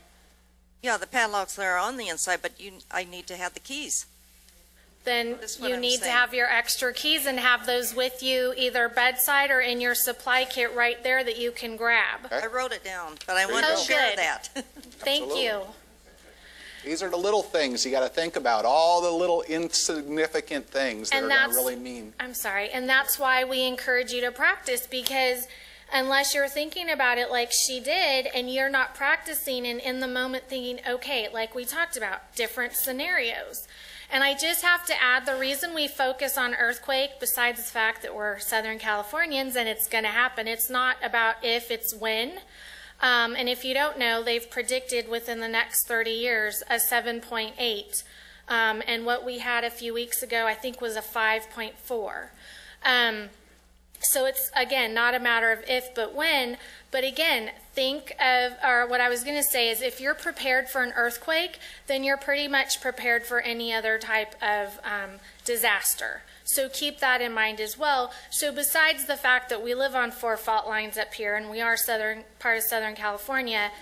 Yeah, the padlocks are on the inside, but I need to have the keys. Then That's what you I'm need to saying. have your extra keys and have those with you either bedside or in your supply kit right there that you can grab. Okay. I wrote it down, but I There you want go. to share Good. that. Thank Absolutely. you. These are the little things you got to think about, all the little insignificant things that And are going to that's- really mean. I'm sorry, and that's why we encourage you to practice, because unless you're thinking about it like she did and you're not practicing and in the moment thinking, okay, like we talked about, different scenarios. And I just have to add, the reason we focus on earthquake, besides the fact that we're Southern Californians and it's going to happen, it's not about if, it's when. And if you don't know, they've predicted within the next 30 years a 7.8. And what we had a few weeks ago, I think, was a 5.4. So it's, again, not a matter of if but when. But again, think of, or what I was going to say is if you're prepared for an earthquake, then you're pretty much prepared for any other type of disaster. So keep that in mind as well. So besides the fact that we live on 4 fault lines up here and we are part of Southern California,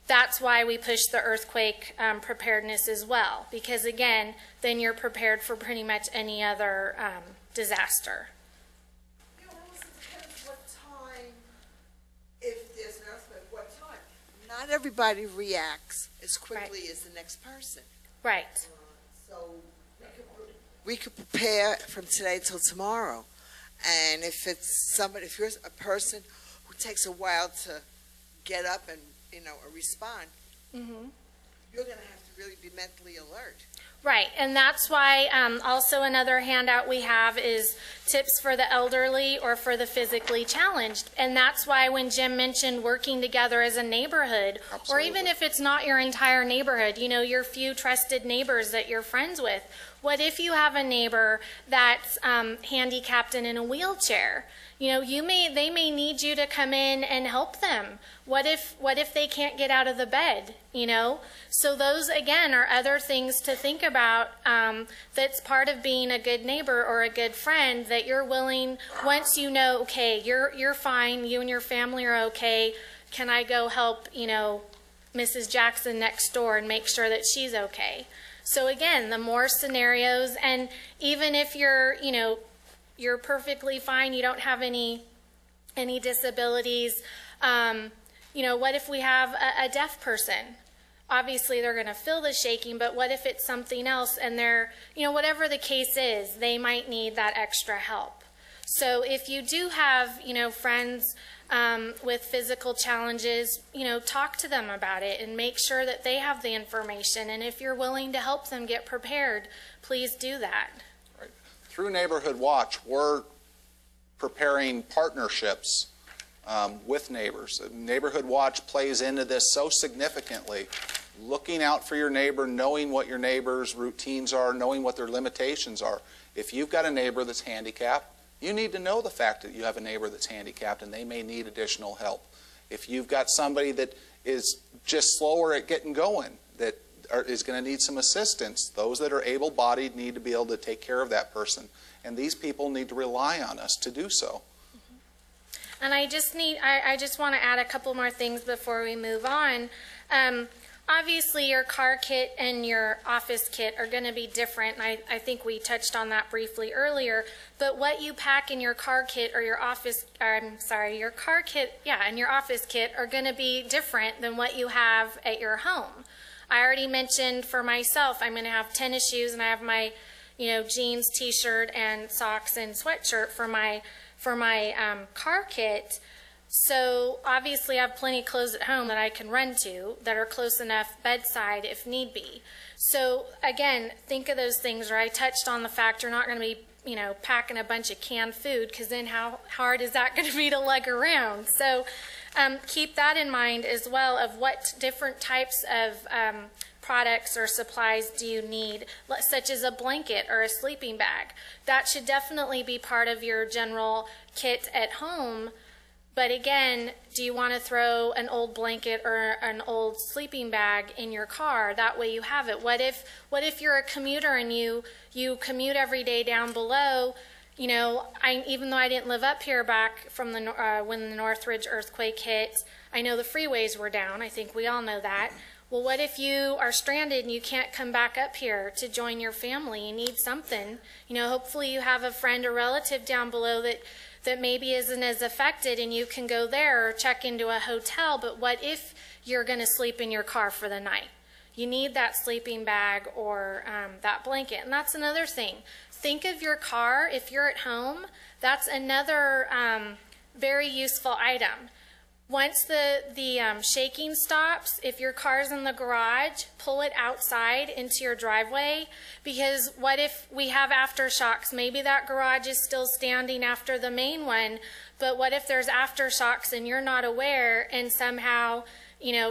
that's why we push the earthquake preparedness as well, because again, then you're prepared for pretty much any other disaster. You know, it also depends what time, if there's an earthquake, what time. Not everybody reacts as quickly as the next person. Right. So we could prepare from today till tomorrow. And if it's somebody, if you're a person who takes a while to get up and, respond, you're going to have to really be mentally alert. Right, and that's why also another handout we have is tips for the elderly or for the physically challenged. And that's why when Jim mentioned working together as a neighborhood, or even if it's not your entire neighborhood, your few trusted neighbors that you're friends with, what if you have a neighbor that's handicapped and in a wheelchair? They may need you to come in and help them. What if they can't get out of the bed? So those again are other things to think about. That's part of being a good neighbor or a good friend. That you're willing, once okay, you're fine. You and your family are okay. Can I go help Mrs. Jackson next door and make sure that she's okay? So again, the more scenarios, and even if you're perfectly fine, you don't have any disabilities, what if we have a deaf person? Obviously they're going to feel the shaking, but what if it's something else and they're, whatever the case is, they might need that extra help. So if you do have, friends with physical challenges, talk to them about it and make sure that they have the information. And if you're willing to help them get prepared, please do that. Right. Through Neighborhood Watch, we're preparing partnerships with neighbors. Neighborhood Watch plays into this so significantly. Looking out for your neighbor, knowing what your neighbor's routines are, knowing what their limitations are. If you've got a neighbor that's handicapped, you need to know the fact that you have a neighbor that's handicapped and they may need additional help. If you've got somebody that is just slower at getting going, that is going to need some assistance, those that are able-bodied need to be able to take care of that person. And these people need to rely on us to do so. And I just want to add a couple more things before we move on. Obviously, your car kit and your office kit are going to be different, and I think we touched on that briefly earlier. But what you pack in your car kit or your your car kit, and your office kit are going to be different than what you have at your home. I already mentioned for myself, I'm going to have tennis shoes, and I have my, jeans, t-shirt, and socks and sweatshirt for my car kit. So obviously I have plenty of clothes at home that I can run to that are close enough bedside if need be. So again, think of those things, or I touched on the fact you're not going to be, packing a bunch of canned food, because then how hard is that going to be to lug around? So keep that in mind as well, of what different types of products or supplies do you need, such as a blanket or a sleeping bag. That should definitely be part of your general kit at home. But again, do you want to throw an old blanket or an old sleeping bag in your car? That way you have it. What if you're a commuter and you commute every day down below? Even though I didn't live up here back from when the Northridge earthquake hit, I know the freeways were down. I think we all know that. Well, what if you are stranded and you can't come back up here to join your family? You need something. Hopefully you have a friend or relative down below that maybe isn't as affected, and you can go there or check into a hotel. But what if you're going to sleep in your car for the night? You need that sleeping bag or that blanket. And that's another thing. Think of your car. If you're at home, that's another very useful item. Once the shaking stops, if your car's in the garage, pull it outside into your driveway, because what if we have aftershocks? Maybe that garage is still standing after the main one, but what if there's aftershocks and you're not aware, and somehow,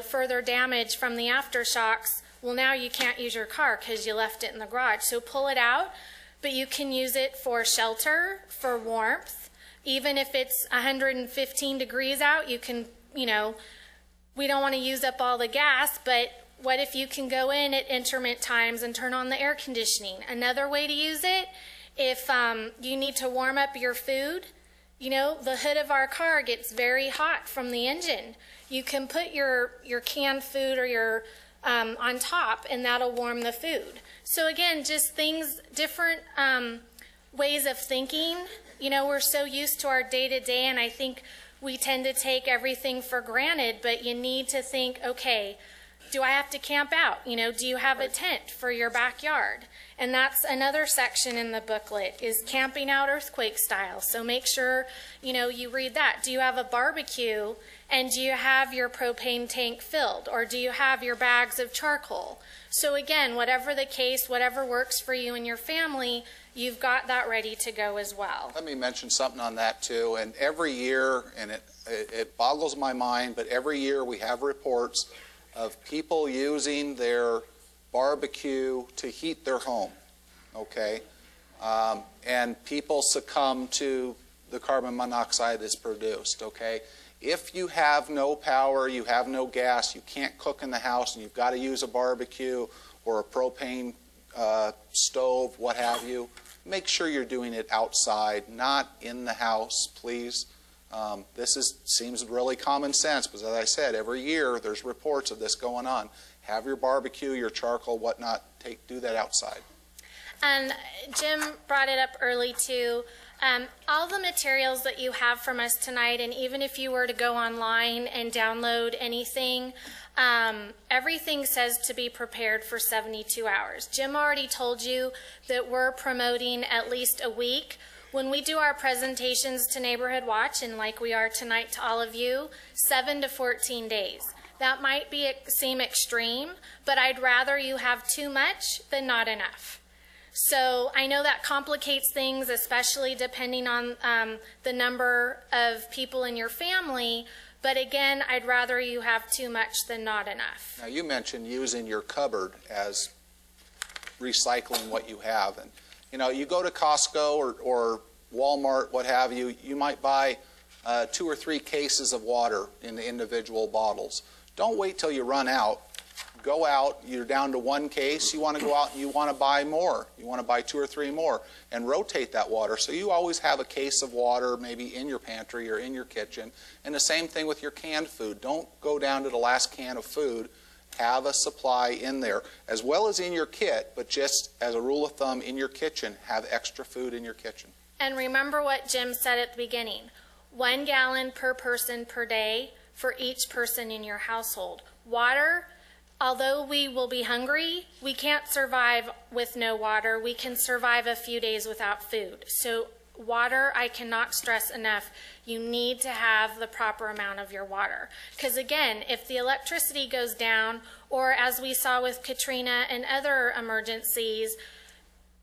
further damage from the aftershocks? Well, now you can't use your car because you left it in the garage. So pull it out, but you can use it for shelter, for warmth. Even if it's 115 degrees out, you can, we don't want to use up all the gas, but what if you can go in at intermittent times and turn on the air conditioning? Another way to use it, if you need to warm up your food, You know, the hood of our car gets very hot from the engine. You can put your canned food or your on top, and that'll warm the food. So again, just things, different ways of thinking. You know, we're so used to our day-to-day, and I think we tend to take everything for granted, but you need to think, okay, do I have to camp out? You know, do you have a tent for your backyard? And that's another section in the booklet, is camping out earthquake style. So make sure, you know, you read that. Do you have a barbecue, and do you have your propane tank filled? Or do you have your bags of charcoal? So again, whatever the case, whatever works for you and your family, you've got that ready to go as well. Let me mention something on that too. And every year, and it boggles my mind, but every year we have reports of people using their barbecue to heat their home, okay? And people succumb to the carbon monoxide that's produced, okay? If you have no power, you have no gas, you can't cook in the house, and you've got to use a barbecue or a propane stove, what have you, make sure you're doing it outside, not in the house, please. This seems really common sense, because as I said, every year there's reports of this going on. Have your barbecue, your charcoal, whatnot, do that outside. And Jim brought it up early too. All the materials that you have from us tonight, and even if you were to go online and download anything, everything says to be prepared for 72 hours. Jim already told you that we're promoting at least a week. When we do our presentations to Neighborhood Watch, and like we are tonight to all of you, 7 to 14 days. That might seem extreme, but I'd rather you have too much than not enough. So I know that complicates things, especially depending on the number of people in your family, but again, I'd rather you have too much than not enough. Now you mentioned using your cupboard as recycling what you have. And you know, you go to Costco or Walmart, what have you, you might buy 2 or 3 cases of water in the individual bottles. Don't wait till you run out. Go out, you're down to 1 case, you want to go out and you want to buy more. You want to buy 2 or 3 more and rotate that water. So you always have a case of water maybe in your pantry or in your kitchen. And the same thing with your canned food. Don't go down to the last can of food. Have a supply in there, as well as in your kit, but just as a rule of thumb, in your kitchen, have extra food in your kitchen. And remember what Jim said at the beginning. 1 gallon per person per day for each person in your household. Water, although we will be hungry, we can't survive with no water. We can survive a few days without food. So water, I cannot stress enough, you need to have the proper amount of your water. Because again, if the electricity goes down, or as we saw with Katrina and other emergencies,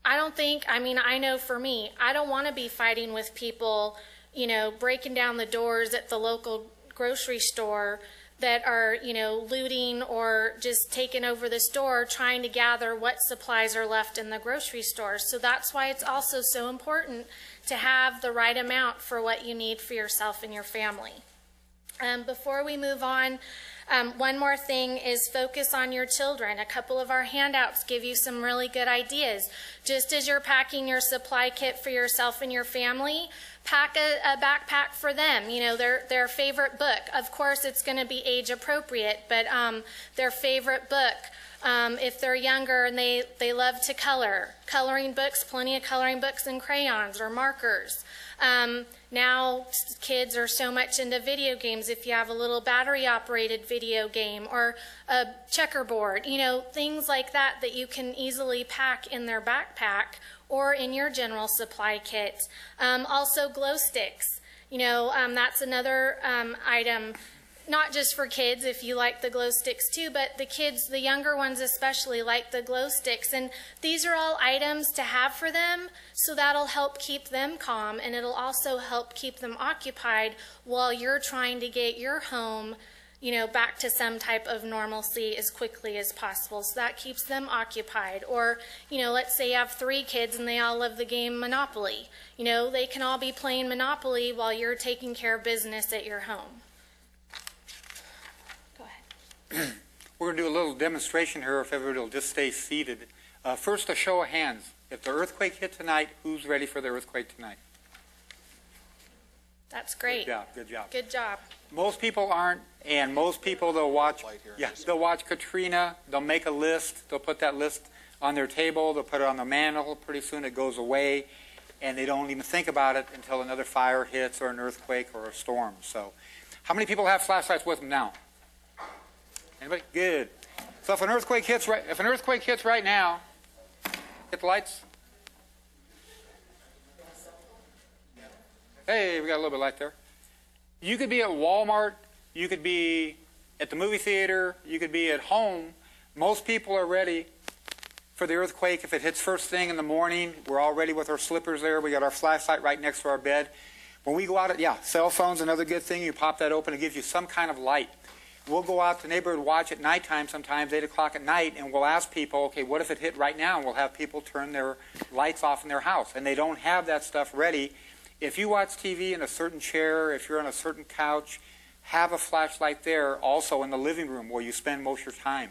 I know for me, I don't want to be fighting with people, you know, breaking down the doors at the local grocery store that are, you know, looting or just taking over the store, trying to gather what supplies are left in the grocery store. So that's why it's also so important to have the right amount for what you need for yourself and your family. Before we move on, one more thing is focus on your children. A couple of our handouts give you some really good ideas. Just as you're packing your supply kit for yourself and your family, pack a backpack for them, you know, their favorite book. Of course, it's going to be age appropriate, but their favorite book. If they're younger and they love to color, coloring books, plenty of coloring books and crayons or markers. Now kids are so much into video games. If you have a little battery-operated video game or a checkerboard, you know, things like that that you can easily pack in their backpack or in your general supply kit. Also glow sticks. You know, that's another item. Not just for kids, if you like the glow sticks too, but the kids, the younger ones especially, like the glow sticks. And these are all items to have for them, so that'll help keep them calm, and it'll also help keep them occupied while you're trying to get your home, you know, back to some type of normalcy as quickly as possible. So that keeps them occupied. Or, you know, let's say you have 3 kids and they all love the game Monopoly. You know, they can all be playing Monopoly while you're taking care of business at your home. We're going to do a little demonstration here if everybody will just stay seated. First, a show of hands. If the earthquake hit tonight, who's ready for the earthquake tonight? That's great. Yeah, good job. Good job. Most people aren't, and most people, they'll watch, Light here. yeah, they'll watch Katrina, they'll make a list, they'll put that list on their table, they'll put it on the mantle, pretty soon it goes away, and they don't even think about it until another fire hits or an earthquake or a storm. So, how many people have flashlights with them now? Anybody? Good. So if an earthquake hits right now, hit the lights. Hey, we got a little bit of light there. You could be at Walmart, you could be at the movie theater, you could be at home. Most people are ready for the earthquake. If it hits first thing in the morning, we're all ready with our slippers there. We got our flashlight right next to our bed. When we go out, cell phone's another good thing. You pop that open, it gives you some kind of light. We'll go out to the neighborhood watch at nighttime sometimes, 8 o'clock at night, and we'll ask people, okay, what if it hit right now? And we'll have people turn their lights off in their house. And they don't have that stuff ready. If you watch TV in a certain chair, if you're on a certain couch, have a flashlight there also in the living room where you spend most of your time.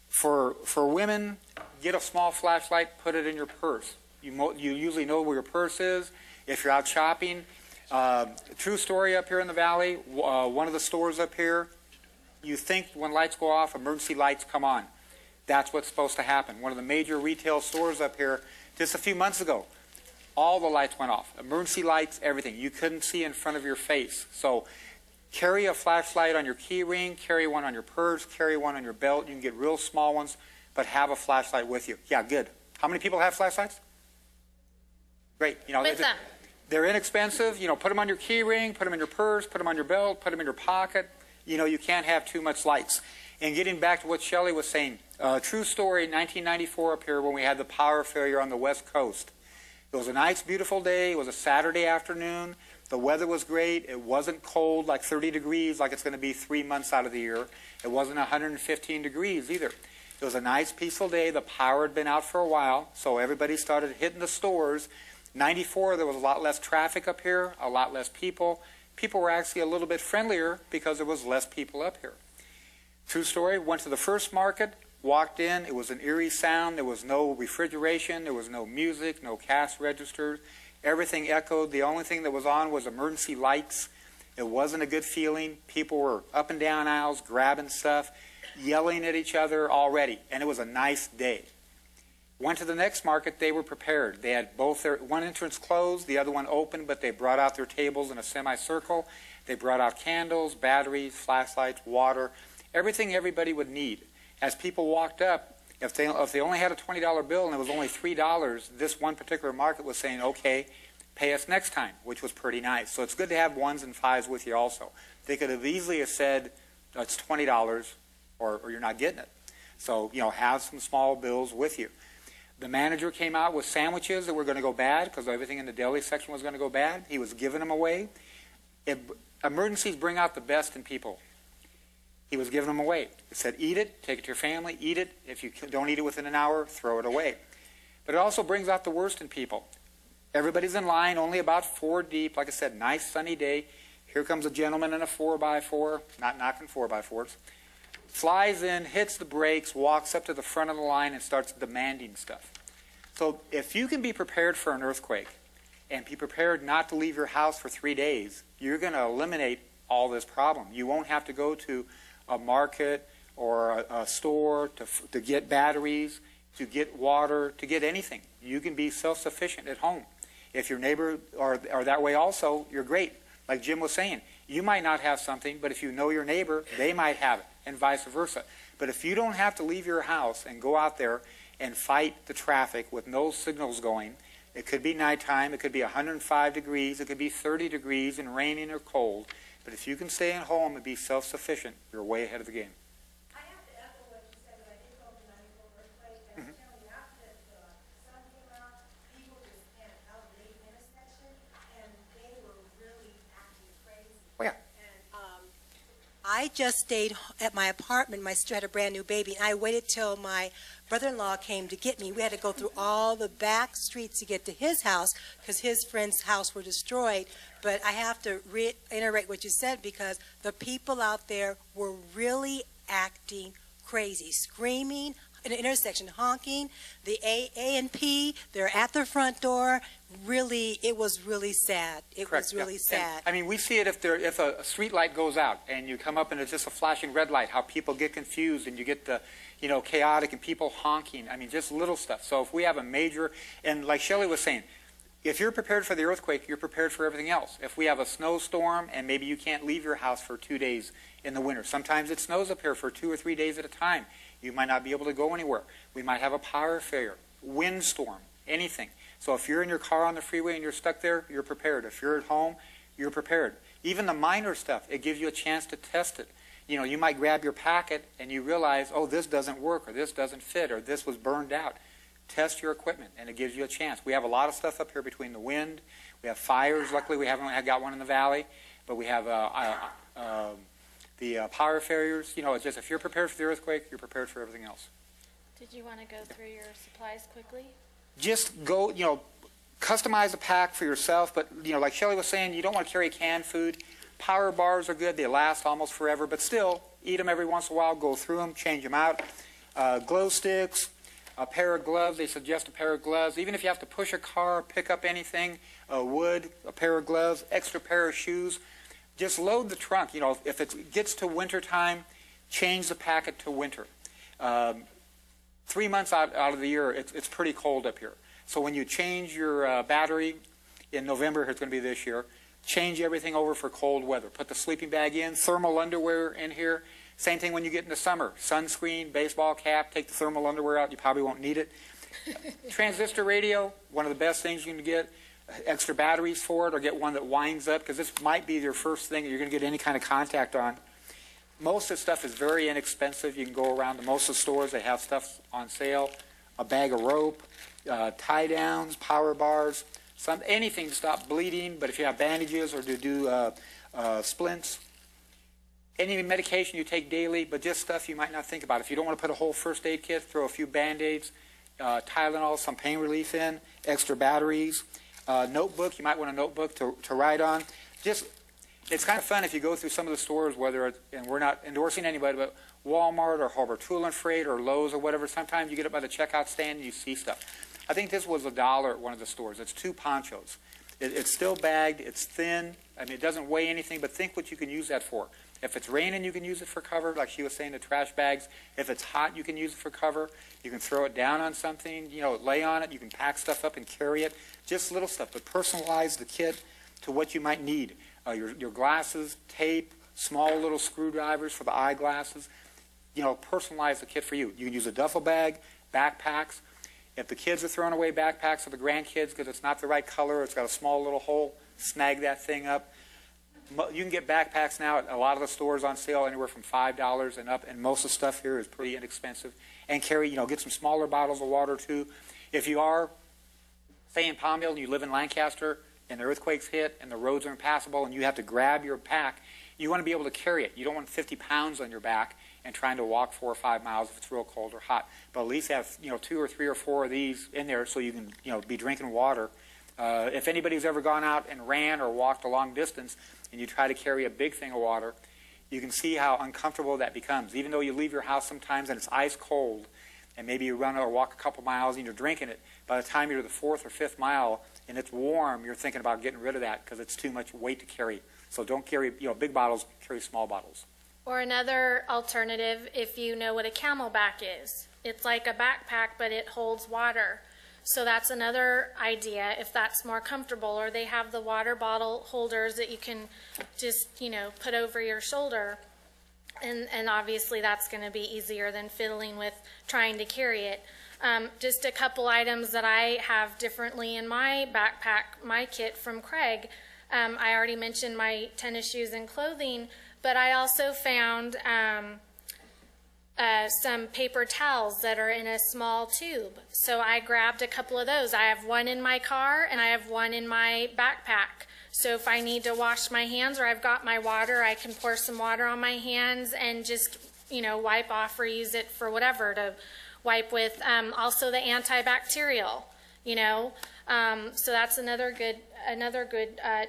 For women, get a small flashlight, put it in your purse. You usually know where your purse is. If you're out shopping, true story up here in the valley, one of the stores up here, you think when lights go off, emergency lights come on. That's what's supposed to happen. One of the major retail stores up here, just a few months ago, all the lights went off. Emergency lights, everything. You couldn't see in front of your face. So carry a flashlight on your key ring, carry one on your purse, carry one on your belt. You can get real small ones, but have a flashlight with you. Yeah, good. How many people have flashlights? Great. With them. They're inexpensive. Put them on your key ring, put them in your purse, put them on your belt, put them in your pocket. You can't have too much lights. And getting back to what Shelley was saying, true story, 1994 up here when we had the power failure on the West Coast. It was a nice, beautiful day. It was a Saturday afternoon. The weather was great. It wasn't cold, like 30 degrees, like it's going to be 3 months out of the year. It wasn't 115 degrees either. It was a nice, peaceful day. The power had been out for a while, so everybody started hitting the stores. 94, there was a lot less traffic up here, a lot less people. People were actually a little bit friendlier because there was less people up here. True story, went to the first market, walked in, it was an eerie sound, there was no refrigeration, there was no music, no cash registers, everything echoed. The only thing that was on was emergency lights. It wasn't a good feeling. People were up and down aisles, grabbing stuff, yelling at each other already, and it was a nice day. Went to the next market, they were prepared. They had both one entrance closed, the other one open, but they brought out their tables in a semicircle. They brought out candles, batteries, flashlights, water, everything everybody would need. As people walked up, if they only had a $20 bill and it was only $3, this one particular market was saying, okay, pay us next time, which was pretty nice. So it's good to have ones and fives with you also. They could have easily have said, it's $20 or you're not getting it. So, have some small bills with you. The manager came out with sandwiches that were going to go bad because everything in the deli section was going to go bad. He was giving them away. Emergencies bring out the best in people. He was giving them away. He said, eat it, take it to your family, eat it. If you don't eat it within an hour, throw it away. But it also brings out the worst in people. Everybody's in line, only about 4 deep. Like I said, nice sunny day. Here comes a gentleman in a 4x4, not knocking 4x4s. Flies in, hits the brakes, walks up to the front of the line and starts demanding stuff. So if you can be prepared for an earthquake and be prepared not to leave your house for 3 days, you're going to eliminate all this problem. You won't have to go to a market or a store to get batteries, to get water, to get anything. You can be self-sufficient at home. If your neighbor are that way also, you're great. Like Jim was saying, you might not have something, but if you know your neighbor, they might have it, and vice versa. But if you don't have to leave your house and go out there and fight the traffic with no signals going, it could be nighttime, it could be 105 degrees, it could be 30 degrees and raining or cold. But if you can stay at home and be self-sufficient, you're way ahead of the game. I have to echo what you said, but I did go to the 94 earthquake, and I'm telling you, after the sun came out, people just camped out the intersection, and they were really acting crazy. Oh, yeah. And I just stayed at my apartment. My sister had a brand new baby, and I waited till my brother-in-law came to get me. We had to go through all the back streets to get to his house because his friend's house were destroyed. But I have to reiterate what you said because the people out there were really acting crazy, screaming, in an intersection, honking, the A&P, they're at their front door. Really, it was really sad. It Correct, was really yeah. sad. And, I mean, we see it if a street light goes out and you come up and it's just a flashing red light, how people get confused and you get the, chaotic and people honking. I mean, just little stuff. So if we have a major, and like Shelley was saying, if you're prepared for the earthquake, you're prepared for everything else. If we have a snowstorm and maybe you can't leave your house for 2 days in the winter, sometimes it snows up here for 2 or 3 days at a time. You might not be able to go anywhere. We might have a power failure, windstorm, anything. So if you're in your car on the freeway and you're stuck there, you're prepared. If you're at home, you're prepared. Even the minor stuff, it gives you a chance to test it. You might grab your packet and you realize, oh, this doesn't work, or this doesn't fit, or this was burned out. Test your equipment, and it gives you a chance. We have a lot of stuff up here between the wind. We have fires. Luckily, we haven't got one in the valley, but we have the power failures. It's just if you're prepared for the earthquake, you're prepared for everything else. Did you want to go through your supplies quickly? Just go, customize a pack for yourself, but, like Shelley was saying, you don't want to carry canned food. Power bars are good. They last almost forever, but still, eat them every once in a while, go through them, change them out. Glow sticks, a pair of gloves. They suggest a pair of gloves. Even if you have to push a car, pick up anything, wood, a pair of gloves, extra pair of shoes. Just load the trunk. If it gets to winter time, change the packet to winter. 3 months out of the year, it's pretty cold up here. So when you change your battery in November, it's going to be this year, change everything over for cold weather. Put the sleeping bag in, thermal underwear in here. Same thing when you get into summer. Sunscreen, baseball cap, take the thermal underwear out. You probably won't need it. Transistor radio, one of the best things you can get. Extra batteries for it, or get one that winds up, because this might be your first thing that you're going to get any kind of contact on. Most of the stuff is very inexpensive. You can go around to most of the stores. They have stuff on sale. A bag of rope, tie downs, power bars, anything to stop bleeding. But if you have bandages or to do splints, any medication you take daily, but just stuff you might not think about. If you don't want to put a whole first aid kit, throw a few Band-Aids, Tylenol, some pain relief in, extra batteries, notebook. You might want a notebook to write on. It's kind of fun if you go through some of the stores, and we're not endorsing anybody, but Walmart or Harbor Tool and Freight or Lowe's or whatever. Sometimes you get up by the checkout stand and you see stuff. I think this was $1 at one of the stores. It's 2 ponchos. It's still bagged. It's thin. I mean, it doesn't weigh anything, but think what you can use that for. If it's raining, you can use it for cover, like she was saying, the trash bags. If it's hot, you can use it for cover. You can throw it down on something, lay on it. You can pack stuff up and carry it. Just little stuff, but personalize the kit to what you might need. Your glasses, tape, small little screwdrivers for the eyeglasses. Personalize the kit for you. You can use a duffel bag, backpacks. If the kids are throwing away backpacks for the grandkids because it's not the right color, it's got a small little hole, snag that thing up. You can get backpacks now at a lot of the stores on sale anywhere from $5 and up, and most of the stuff here is pretty inexpensive. And carry, get some smaller bottles of water too. If you are, say in Palmdale and you live in Lancaster and the earthquakes hit and the roads are impassable and you have to grab your pack, you want to be able to carry it. You don't want 50 pounds on your back and trying to walk 4 or 5 miles if it's real cold or hot. But at least have 2 or 3 or 4 of these in there so you can be drinking water. If anybody's ever gone out and ran or walked a long distance and you try to carry a big thing of water, you can see how uncomfortable that becomes. Even though you leave your house sometimes and it's ice cold, and maybe you run or walk a couple miles and you're drinking it, by the time you're to the 4th or 5th mile and it's warm, you're thinking about getting rid of that because it's too much weight to carry. So don't carry big bottles, carry small bottles. Or another alternative, if you know what a Camelback is. It's like a backpack, but it holds water. So that's another idea if that's more comfortable. Or they have the water bottle holders that you can just, put over your shoulder. And obviously that's going to be easier than fiddling with trying to carry it. Just a couple items that I have differently in my backpack, my kit from Craig. I already mentioned my tennis shoes and clothing, but I also found some paper towels that are in a small tube. So I grabbed a couple of those. I have one in my car and I have one in my backpack. So if I need to wash my hands or I've got my water, I can pour some water on my hands and just, wipe off or use it for whatever to wipe with. Also the antibacterial, so that's another good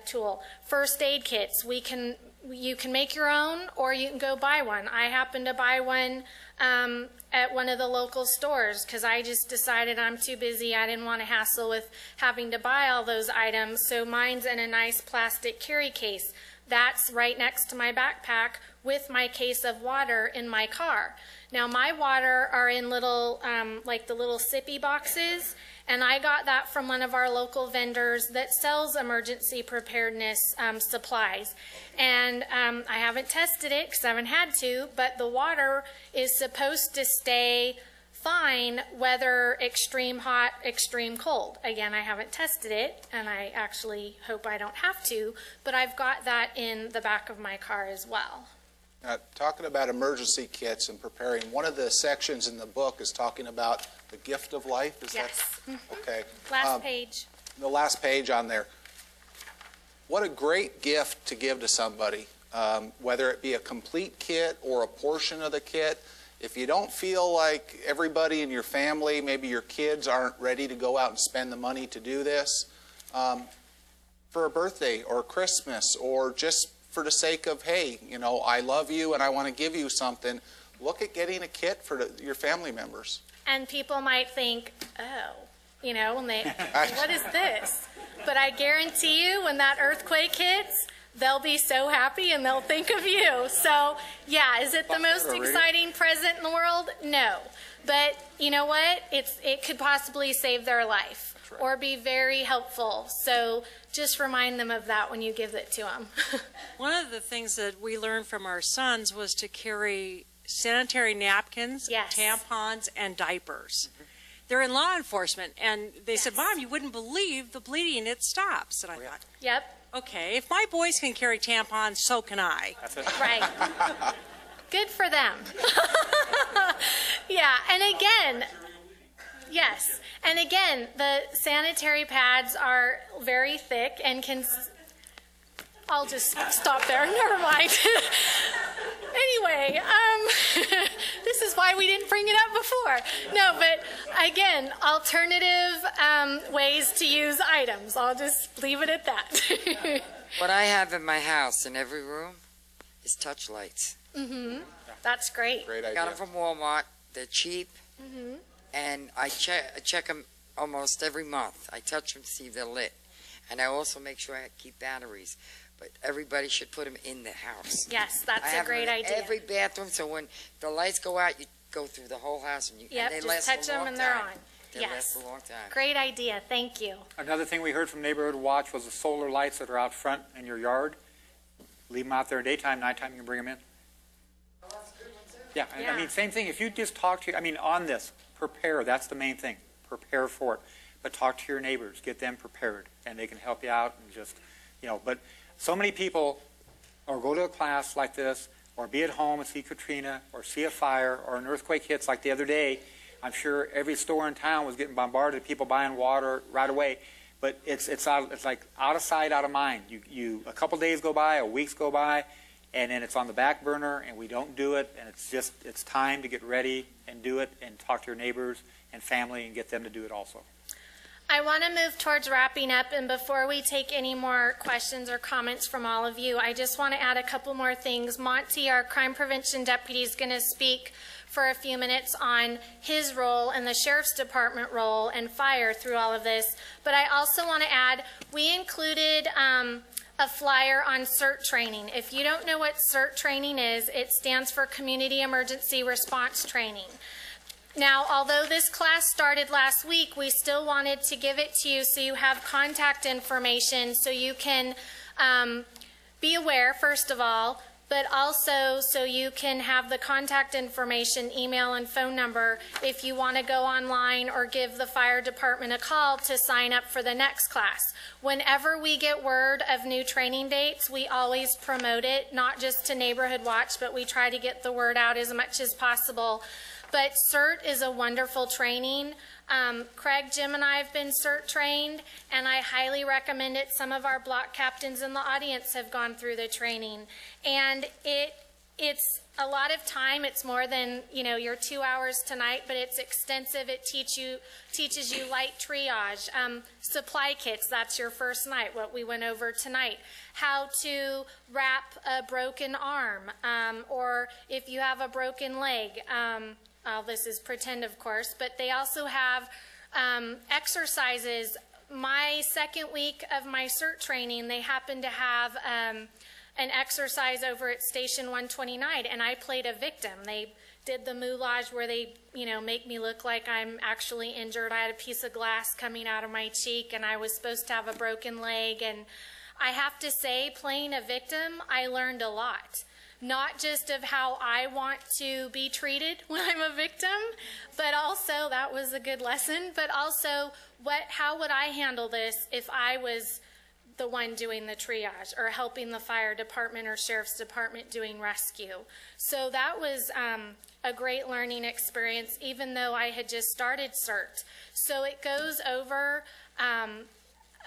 tool. First aid kits. We can you can make your own, or you can go buy one. I happened to buy one at one of the local stores because I just decided I'm too busy. I didn't want to hassle with having to buy all those items. So mine's in a nice plastic carry case. That's right next to my backpack with my case of water in my car. Now my water are in little, like the little sippy boxes, and I got that from one of our local vendors that sells emergency preparedness supplies. And I haven't tested it because I haven't had to, but the water is supposed to stay fine whether extreme hot, extreme cold. Again, I haven't tested it, and I actually hope I don't have to, but I've got that in the back of my car as well. Talking about emergency kits and preparing, one of the sections in the book is talking about the gift of life. Is Yes. that okay? Last page. The last page on there. What a great gift to give to somebody, whether it be a complete kit or a portion of the kit. If you don't feel like everybody in your family, maybe your kids aren't ready to go out and spend the money to do this, for a birthday or Christmas, or just for the sake of, hey, you know, I love you and I want to give you something, look at getting a kit for your family members. And people might think, oh, you know, when they, what is this? But I guarantee you, when that earthquake hits, they'll be so happy and they'll think of you. So, yeah, is it the most exciting present in the world? No. But you know what? It could possibly save their life or be very helpful. So just remind them of that when you give it to them. One of the things that we learned from our sons was to carry sanitary napkins, Yes. tampons, and diapers. They're in law enforcement, and they said, Mom, you wouldn't believe the bleeding, it stops. And I thought, Yep, okay, if my boys can carry tampons, so can I. That's it. right. Good for them. Yeah, and again, yes. And again, the sanitary pads are very thick and can, I'll just stop there, never mind. Anyway, this is why we didn't bring it up before. No, but again, alternative ways to use items. I'll just leave it at that. What I have in my house in every room is touch lights. That's great. Great I idea. got them from Walmart. They're cheap, and I check them almost every month. I touch them to see if they're lit, and I also make sure I keep batteries. But everybody should put them in the house. Yes, I that's a have great them in idea. every bathroom, so when the lights go out, you go through the whole house, and, Yep, and they just last touch a them long and they're time. on. They Yes. last a long time. Great idea. Thank you. Another thing we heard from Neighborhood Watch was the solar lights that are out front in your yard. Leave them out there daytime, nighttime, you can bring them in. Yeah, and I Yeah. mean, same thing. If you just talk to, I mean, on this, prepare. That's the main thing. Prepare for it. But talk to your neighbors. Get them prepared, and they can help you out. And just, you know, but so many people, or go to a class like this, or be at home and see Katrina, or see a fire, or an earthquake hits like the other day. I'm sure every store in town was getting bombarded with people buying water right away. But it's like out of sight, out of mind. A couple days go by, a weeks go by, and then it's on the back burner, and we don't do it. And it's time to get ready and do it, and talk to your neighbors and family and get them to do it also. I want to move towards wrapping up, and before we take any more questions or comments from all of you, I just want to add a couple more things. Monty, our crime prevention deputy, is going to speak for a few minutes on his role and the Sheriff's Department role and fire through all of this. But I also want to add, we included a flyer on CERT training. If you don't know what CERT training is, it stands for Community Emergency Response Training. Now, although this class started last week, we still wanted to give it to you so you have contact information so you can be aware, first of all, but also so you can have the contact information, email and phone number if you want to go online or give the fire department a call to sign up for the next class. Whenever we get word of new training dates, we always promote it, not just to Neighborhood Watch, but we try to get the word out as much as possible. But CERT is a wonderful training. Craig, Jim, and I have been CERT trained, and I highly recommend it. Some of our block captains in the audience have gone through the training. And it It's a lot of time. It's more than, your 2 hours tonight, but it's extensive. It teaches you light triage, supply kits. That's your first night, what we went over tonight. How to wrap a broken arm, or if you have a broken leg. This is pretend, of course, but they also have exercises. My second week of my CERT training, they happened to have an exercise over at Station 129, and I played a victim. They did the moulage where they, make me look like I'm actually injured. I had a piece of glass coming out of my cheek, and I was supposed to have a broken leg. And I have to say, playing a victim, I learned a lot. Not just of how I want to be treated when I'm a victim, but also, that was a good lesson, but also, how would I handle this if I was the one doing the triage or helping the fire department or sheriff's department doing rescue. So that was a great learning experience, even though I had just started CERT. So it goes over,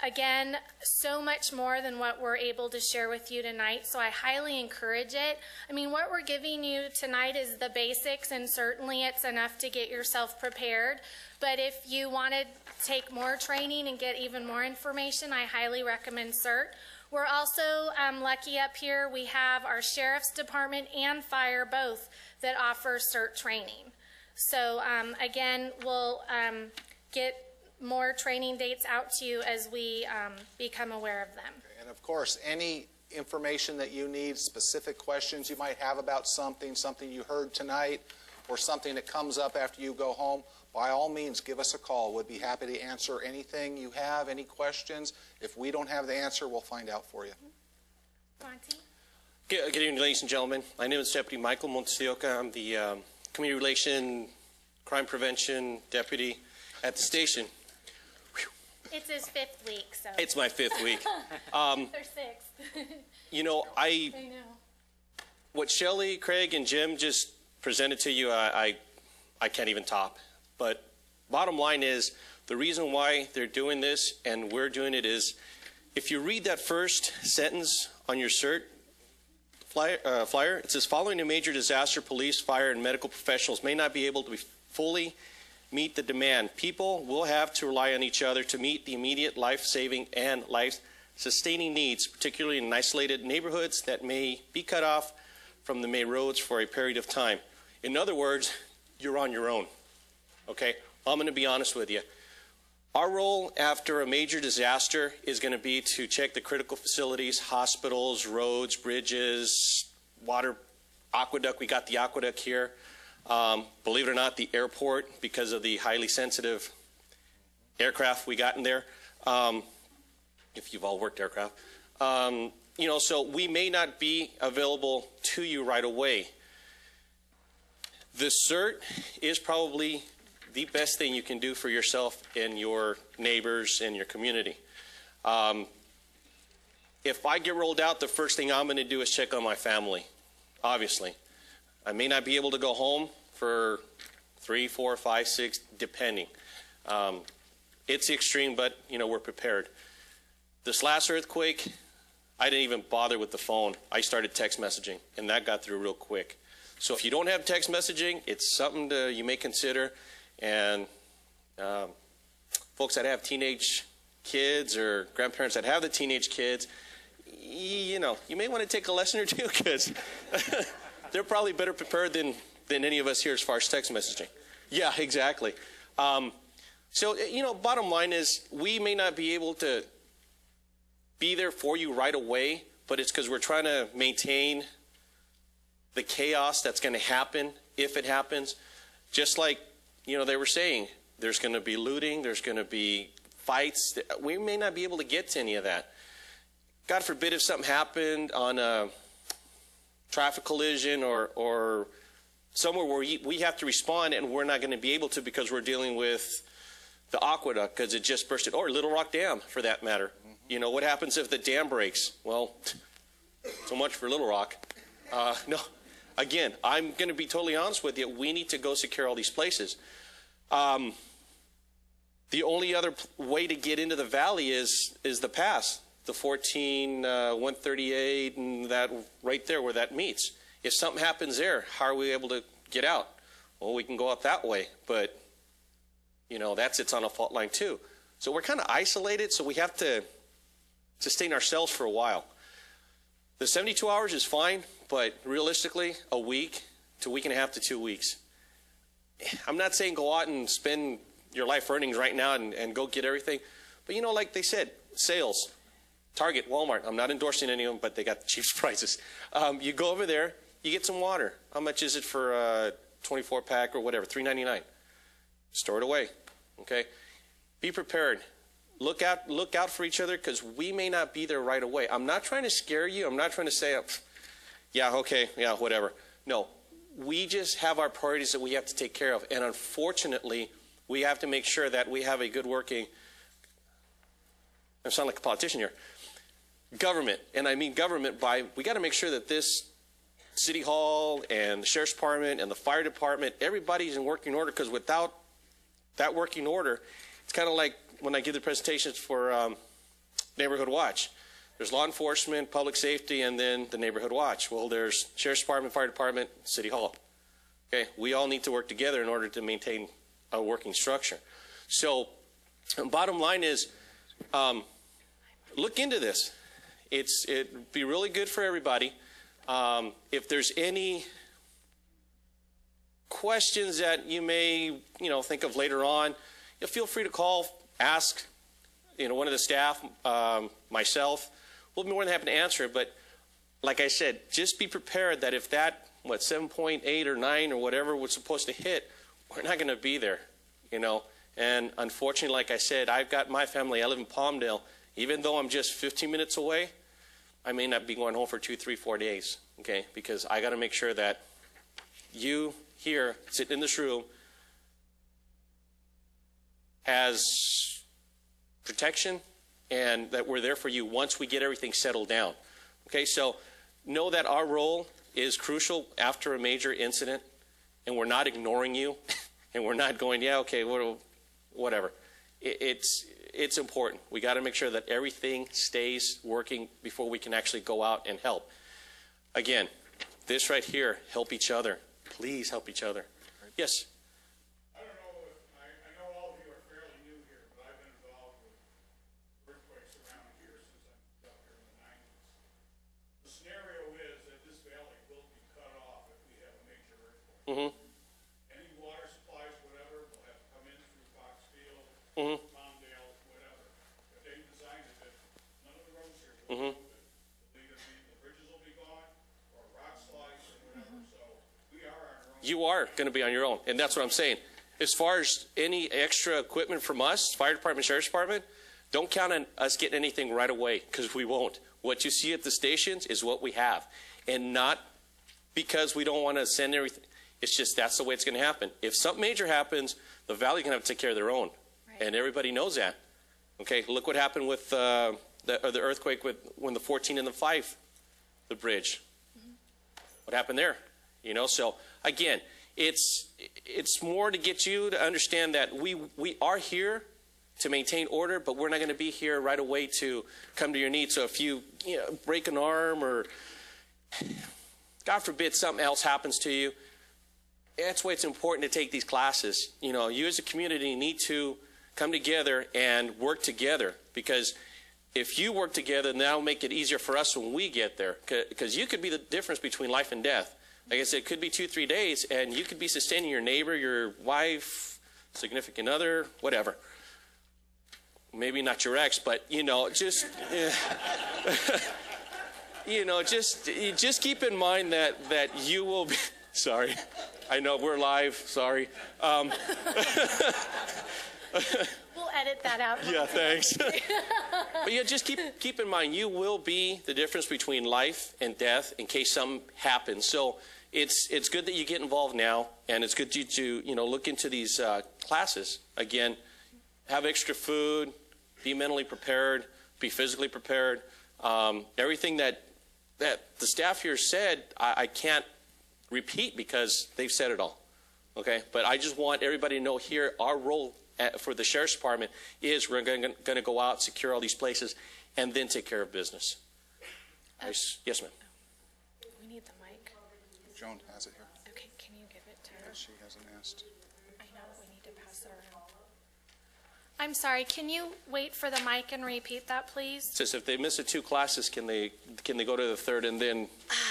again, so much more than what we're able to share with you tonight, so I highly encourage it. I mean, what we're giving you tonight is the basics, and certainly it's enough to get yourself prepared. But if you want to take more training and get even more information, I highly recommend CERT. We're also lucky up here, we have our sheriff's department and fire both that offer CERT training. So again, we'll get more training dates out to you as we become aware of them. And of course, any information that you need, specific questions you might have about something you heard tonight, or something that comes up after you go home, by all means, give us a call. We'd be happy to answer anything you have, any questions. If we don't have the answer, we'll find out for you. Monty? Good evening, ladies and gentlemen. My name is Deputy Michael Montesioca. I'm the Community Relation Crime Prevention Deputy at the station. It's his 5th week, so. It's my 5th week. They're 6th. I know. What Shelley, Craig, and Jim just presented to you, I can't even top. But bottom line is, the reason why they're doing this and we're doing it is, if you read that first sentence on your CERT flyer, it says, following a major disaster, police, fire, and medical professionals may not be able to fully meet the demand. People will have to rely on each other to meet the immediate life-saving and life-sustaining needs, particularly in isolated neighborhoods that may be cut off from the main roads for a period of time. In other words, you're on your own. Okay? I'm going to be honest with you. Our role after a major disaster is going to be to check the critical facilities, hospitals, roads, bridges, water, aqueduct. We got the aqueduct here. Believe it or not, the airport, because of the highly sensitive aircraft we got in there, if you've all worked aircraft. So we may not be available to you right away. The CERT is probably the best thing you can do for yourself and your neighbors and your community. If I get rolled out, the first thing I'm going to do is check on my family, obviously. I may not be able to go home for 3, 4, 5, 6, depending. It's extreme, but, we're prepared. This last earthquake, I didn't even bother with the phone. I started text messaging, and that got through real quick. So if you don't have text messaging, it's something you may consider. And folks that have teenage kids or grandparents that have the teenage kids, you may want to take a lesson or two, because they're probably better prepared than any of us here as far as text messaging. Yeah, exactly. Bottom line is, we may not be able to be there for you right away, but it's because we're trying to maintain the chaos that's going to happen if it happens. Just like, they were saying, there's going to be looting, there's going to be fights. We may not be able to get to any of that. God forbid if something happened on a traffic collision or somewhere where we have to respond and we're not going to be able to because we're dealing with the aqueduct because it just bursted, or Little Rock Dam for that matter. What happens if the dam breaks? Well, so much for Little Rock. No, again, I'm going to be totally honest with you. We need to go secure all these places. The only other way to get into the valley is the pass, the 138 and that right there where that meets. if something happens there, how are we able to get out? Well, we can go out that way, but, you know, that sits on a fault line too. So we're kind of isolated, so we have to sustain ourselves for a while. The 72 hours is fine, but realistically, a week to a week and a half to 2 weeks. I'm not saying go out and spend your life earnings right now and go get everything. But, you know, like they said, sales, Target, Walmart. I'm not endorsing any of them, but they got the cheapest prices. You go over there, you get some water. How much is it for a 24-pack or whatever? $3.99. Store it away, okay? Be prepared. Look out for each other, because we may not be there right away. I'm not trying to scare you. I'm not trying to say, yeah, okay, yeah, whatever. No, we just have our priorities that we have to take care of. And unfortunately, we have to make sure that we have a good working, I sound like a politician here, government. And I mean government by, we got to make sure that this City Hall and the Sheriff's Department and the Fire Department, everybody's in working order, because without that working order, it's kind of like when I give the presentations for Neighborhood Watch. There's law enforcement, public safety, and then the Neighborhood Watch. Well, there's Sheriff's Department, Fire Department, City Hall. Okay, we all need to work together in order to maintain a working structure. So, bottom line is, look into this. It'd be really good for everybody. If there's any questions that you may, think of later on, feel free to call, ask, one of the staff, myself. We'll be more than happy to answer it. But like I said, just be prepared that if that, 7.8 or 9 or whatever was supposed to hit, we're not going to be there, And unfortunately, like I said, I've got my family. I live in Palmdale. Even though I'm just 15 minutes away, I may not be going home for 2, 3, 4 days, okay? Because I got to make sure that you here, sitting in this room, has protection and that we're there for you once we get everything settled down. Okay, so know that our role is crucial after a major incident, and we're not ignoring you, and we're not going, yeah, okay, whatever. It's important. We got to make sure that everything stays working before we can actually go out and help. Again, this right here, help each other. Please help each other. Yes? I don't know if, I know all of you are fairly new here, but I've been involved with earthquakes around here since I moved up here in the 90s. The scenario is that this valley will be cut off if we have a major earthquake. Mm-hmm. Any water supplies, whatever, will have to come in through Foxfield, Mm-hmm. Palmdale, whatever. If they designed it, none of the roads here will Mm-hmm. move it. The bridges will be gone, or rock slides, or whatever. So we are on our own. You are going to be on your own, and that's what I'm saying. As far as any extra equipment from us, Fire Department, Sheriff's Department, don't count on us getting anything right away, because we won't. What you see at the stations is what we have, and not because we don't want to send everything. It's just that's the way it's going to happen. If something major happens, the valley can have to take care of their own, and everybody knows that. Okay, look what happened with the earthquake when the 14 and the 5, the bridge. Mm-hmm. What happened there? So again, it's more to get you to understand that we are here to maintain order, but we're not going to be here right away to come to your needs. So if you break an arm or, God forbid, something else happens to you, that's why it's important to take these classes. You as a community need to come together and work together, because if you work together, then that'll make it easier for us when we get there, because you could be the difference between life and death. Like I said, it could be 2, 3 days, and you could be sustaining your neighbor, your wife, significant other, whatever. Maybe not your ex, but just just keep in mind that you will be. Sorry, I know we're live. Sorry. We'll edit that out. Yeah, thanks. But yeah, just keep in mind, you will be the difference between life and death in case something happens. So it's good that you get involved now, and it's good to look into these classes. Again, have extra food, be mentally prepared, be physically prepared. Everything that the staff here said, I can't repeat because they've said it all. Okay, but I just want everybody to know here our role for the Sheriff's Department is we're going to go out, secure all these places, and then take care of business. Yes, ma'am. We need the mic. Joan has it here. Okay, can you give it to her? She hasn't asked. I know, we need to pass it around. I'm sorry, can you wait for the mic and repeat that, please? Says if they miss 2 classes, can they go to the third and then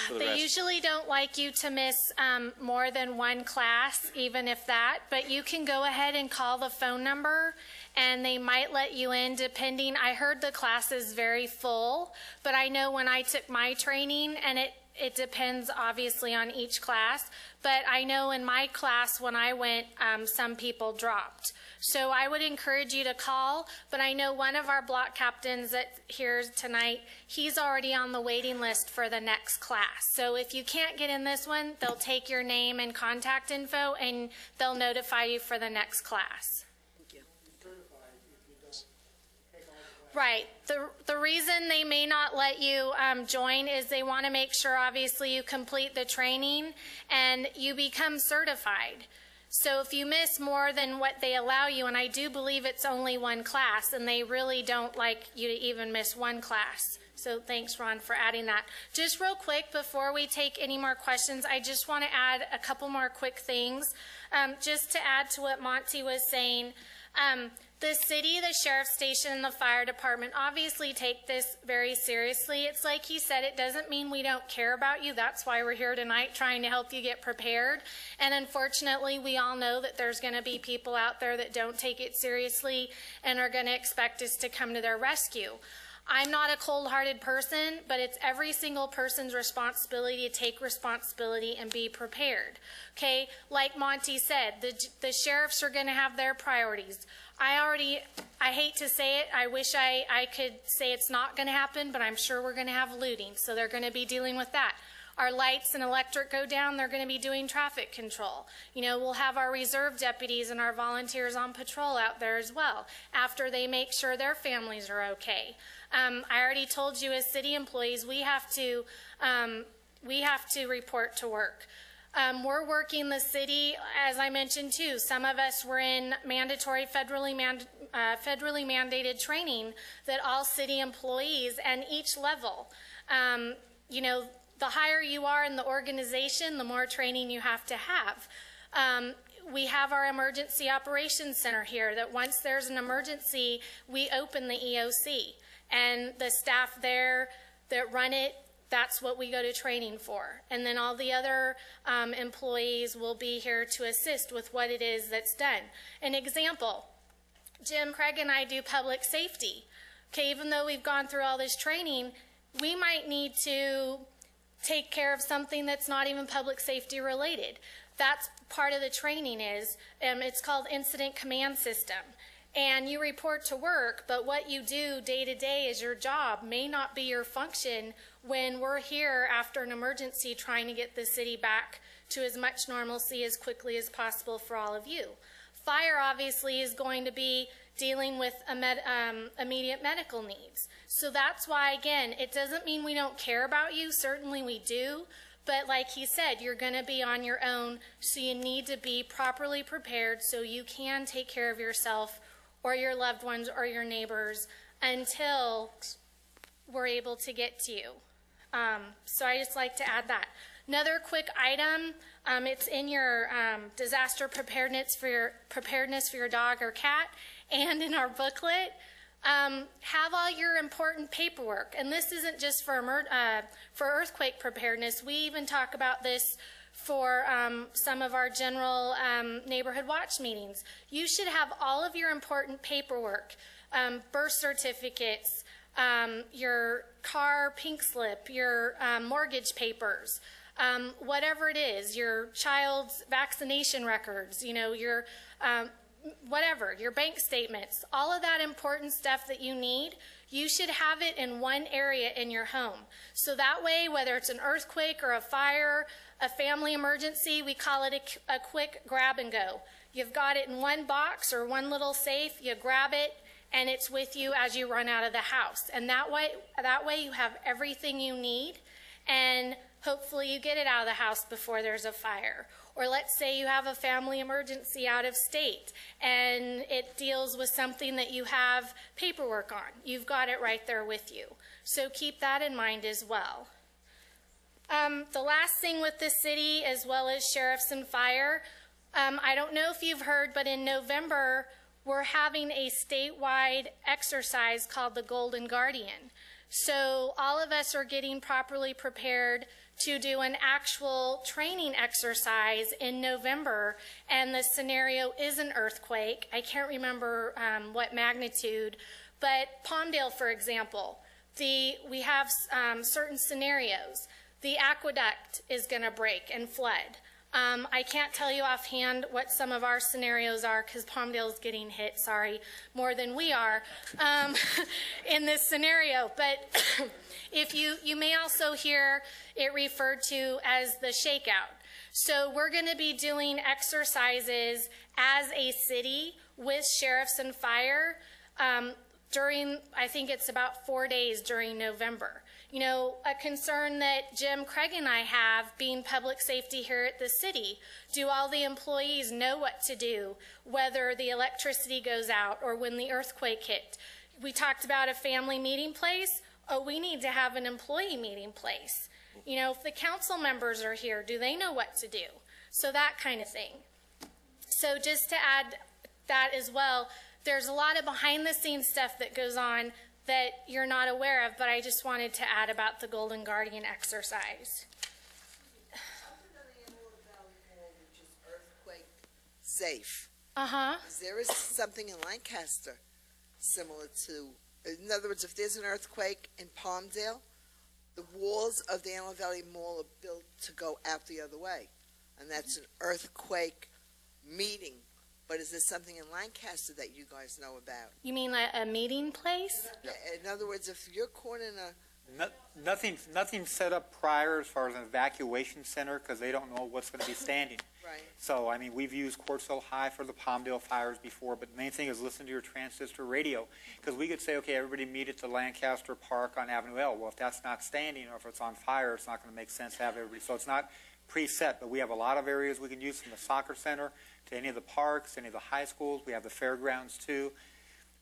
for the They rest? usually don't like you to miss more than 1 class, even if that, but you can go ahead and call the phone number and they might let you in depending. I heard the class is very full, but I know when I took my training, and it depends obviously on each class, but I know in my class when I went, some people dropped. So I would encourage you to call, but I know one of our block captains that here tonight, he's already on the waiting list for the next class. So if you can't get in this one, they'll take your name and contact info and they'll notify you for the next class. Right. The reason they may not let you join is they want to make sure, obviously, you complete the training and you become certified. So if you miss more than what they allow you, and I do believe it's only 1 class, and they really don't like you to even miss 1 class. So thanks, Ron, for adding that. Just real quick, before we take any more questions, I just want to add a couple more quick things. Just to add to what Monty was saying, the city, the sheriff's station, and the fire department obviously take this very seriously. It's like he said, it doesn't mean we don't care about you. That's why we're here tonight, trying to help you get prepared. And unfortunately, we all know that there's going to be people out there that don't take it seriously and are going to expect us to come to their rescue. I'm not a cold-hearted person, but it's every single person's responsibility to take responsibility and be prepared. Okay, like Monty said, the sheriffs are going to have their priorities. I hate to say it, I wish I could say it's not going to happen, but I'm sure we're going to have looting, so they're going to be dealing with that. Our lights and electric go down, they're going to be doing traffic control. You know, we'll have our reserve deputies and our volunteers on patrol out there as well, after they make sure their families are okay. I already told you, as city employees, we have to report to work. We're working the city, as I mentioned too. Some of us were in mandatory federally mandated training that all city employees and each level, you know, the higher you are in the organization, the more training you have to have. We have our emergency operations center here that once there's an emergency, we open the EOC. And the staff there that run it, that's what we go to training for. And then all the other employees will be here to assist with what it is that's done. An example, Jim, Craig, and I do public safety. Okay, even though we've gone through all this training, we might need to take care of something that's not even public safety related. That's part of the training is, it's called Incident Command System. And you report to work, but what you do day to day is your job may not be your function when we're here after an emergency trying to get the city back to as much normalcy as quickly as possible for all of you. Fire obviously is going to be dealing with immediate medical needs. So that's why, again, it doesn't mean we don't care about you. Certainly we do. But like he said, you're going to be on your own, so you need to be properly prepared so you can take care of yourself or your loved ones or your neighbors until we're able to get to you. So I just like to add that. Another quick item, it's in your disaster preparedness for your dog or cat, and in our booklet. Have all your important paperwork, and this isn't just for earthquake preparedness. We even talk about this for some of our general neighborhood watch meetings. You should have all of your important paperwork, birth certificates, your car pink slip, your mortgage papers, whatever it is, your child's vaccination records, you know, your whatever, your bank statements, all of that important stuff that you need, you should have it in one area in your home. So that way, whether it's an earthquake or a fire, a family emergency, we call it a quick grab and go. You've got it in one box or one little safe, you grab it, and it's with you as you run out of the house. And that way you have everything you need, and hopefully you get it out of the house before there's a fire. Or let's say you have a family emergency out of state and it deals with something that you have paperwork on. You've got it right there with you. So keep that in mind as well. The last thing with the city, as well as sheriffs and fire, I don't know if you've heard, but in November, we're having a statewide exercise called the Golden Guardian. So all of us are getting properly prepared to do an actual training exercise in November, and the scenario is an earthquake. I can't remember what magnitude, but Palmdale, for example, we have certain scenarios. The aqueduct is going to break and flood. I can't tell you offhand what some of our scenarios are because Palmdale's getting hit, sorry, more than we are in this scenario. But if you may also hear it referred to as the shakeout. So we're going to be doing exercises as a city with sheriffs and fire during, I think it's about 4 days during November. You know, a concern that Jim, Craig, and I have, being public safety here at the city, do all the employees know what to do, whether the electricity goes out or when the earthquake hit? We talked about a family meeting place. Oh, we need to have an employee meeting place. You know, if the council members are here, do they know what to do? So that kind of thing. So just to add that as well, there's a lot of behind-the-scenes stuff that goes on that you're not aware of, but I just wanted to add about the Golden Guardian exercise. Which is earthquake safe. Uh-huh. There is something in Lancaster similar to, in other words, if there's an earthquake in Palmdale, the walls of the Antelope Valley Mall are built to go out the other way. And that's an earthquake meeting. But is there something in Lancaster that you guys know about? You mean a meeting place? In other words, if you're caught in a... Nothing set up prior as far as an evacuation center because they don't know what's going to be standing. Right. So, I mean, we've used Quartzville High for the Palmdale fires before, but the main thing is listen to your transistor radio because we could say, okay, everybody meet at the Lancaster Park on Avenue L. Well, if that's not standing or if it's on fire, it's not going to make sense to have everybody. So it's not preset, but we have a lot of areas we can use from the soccer center to any of the parks, any of the high schools. We have the fairgrounds, too,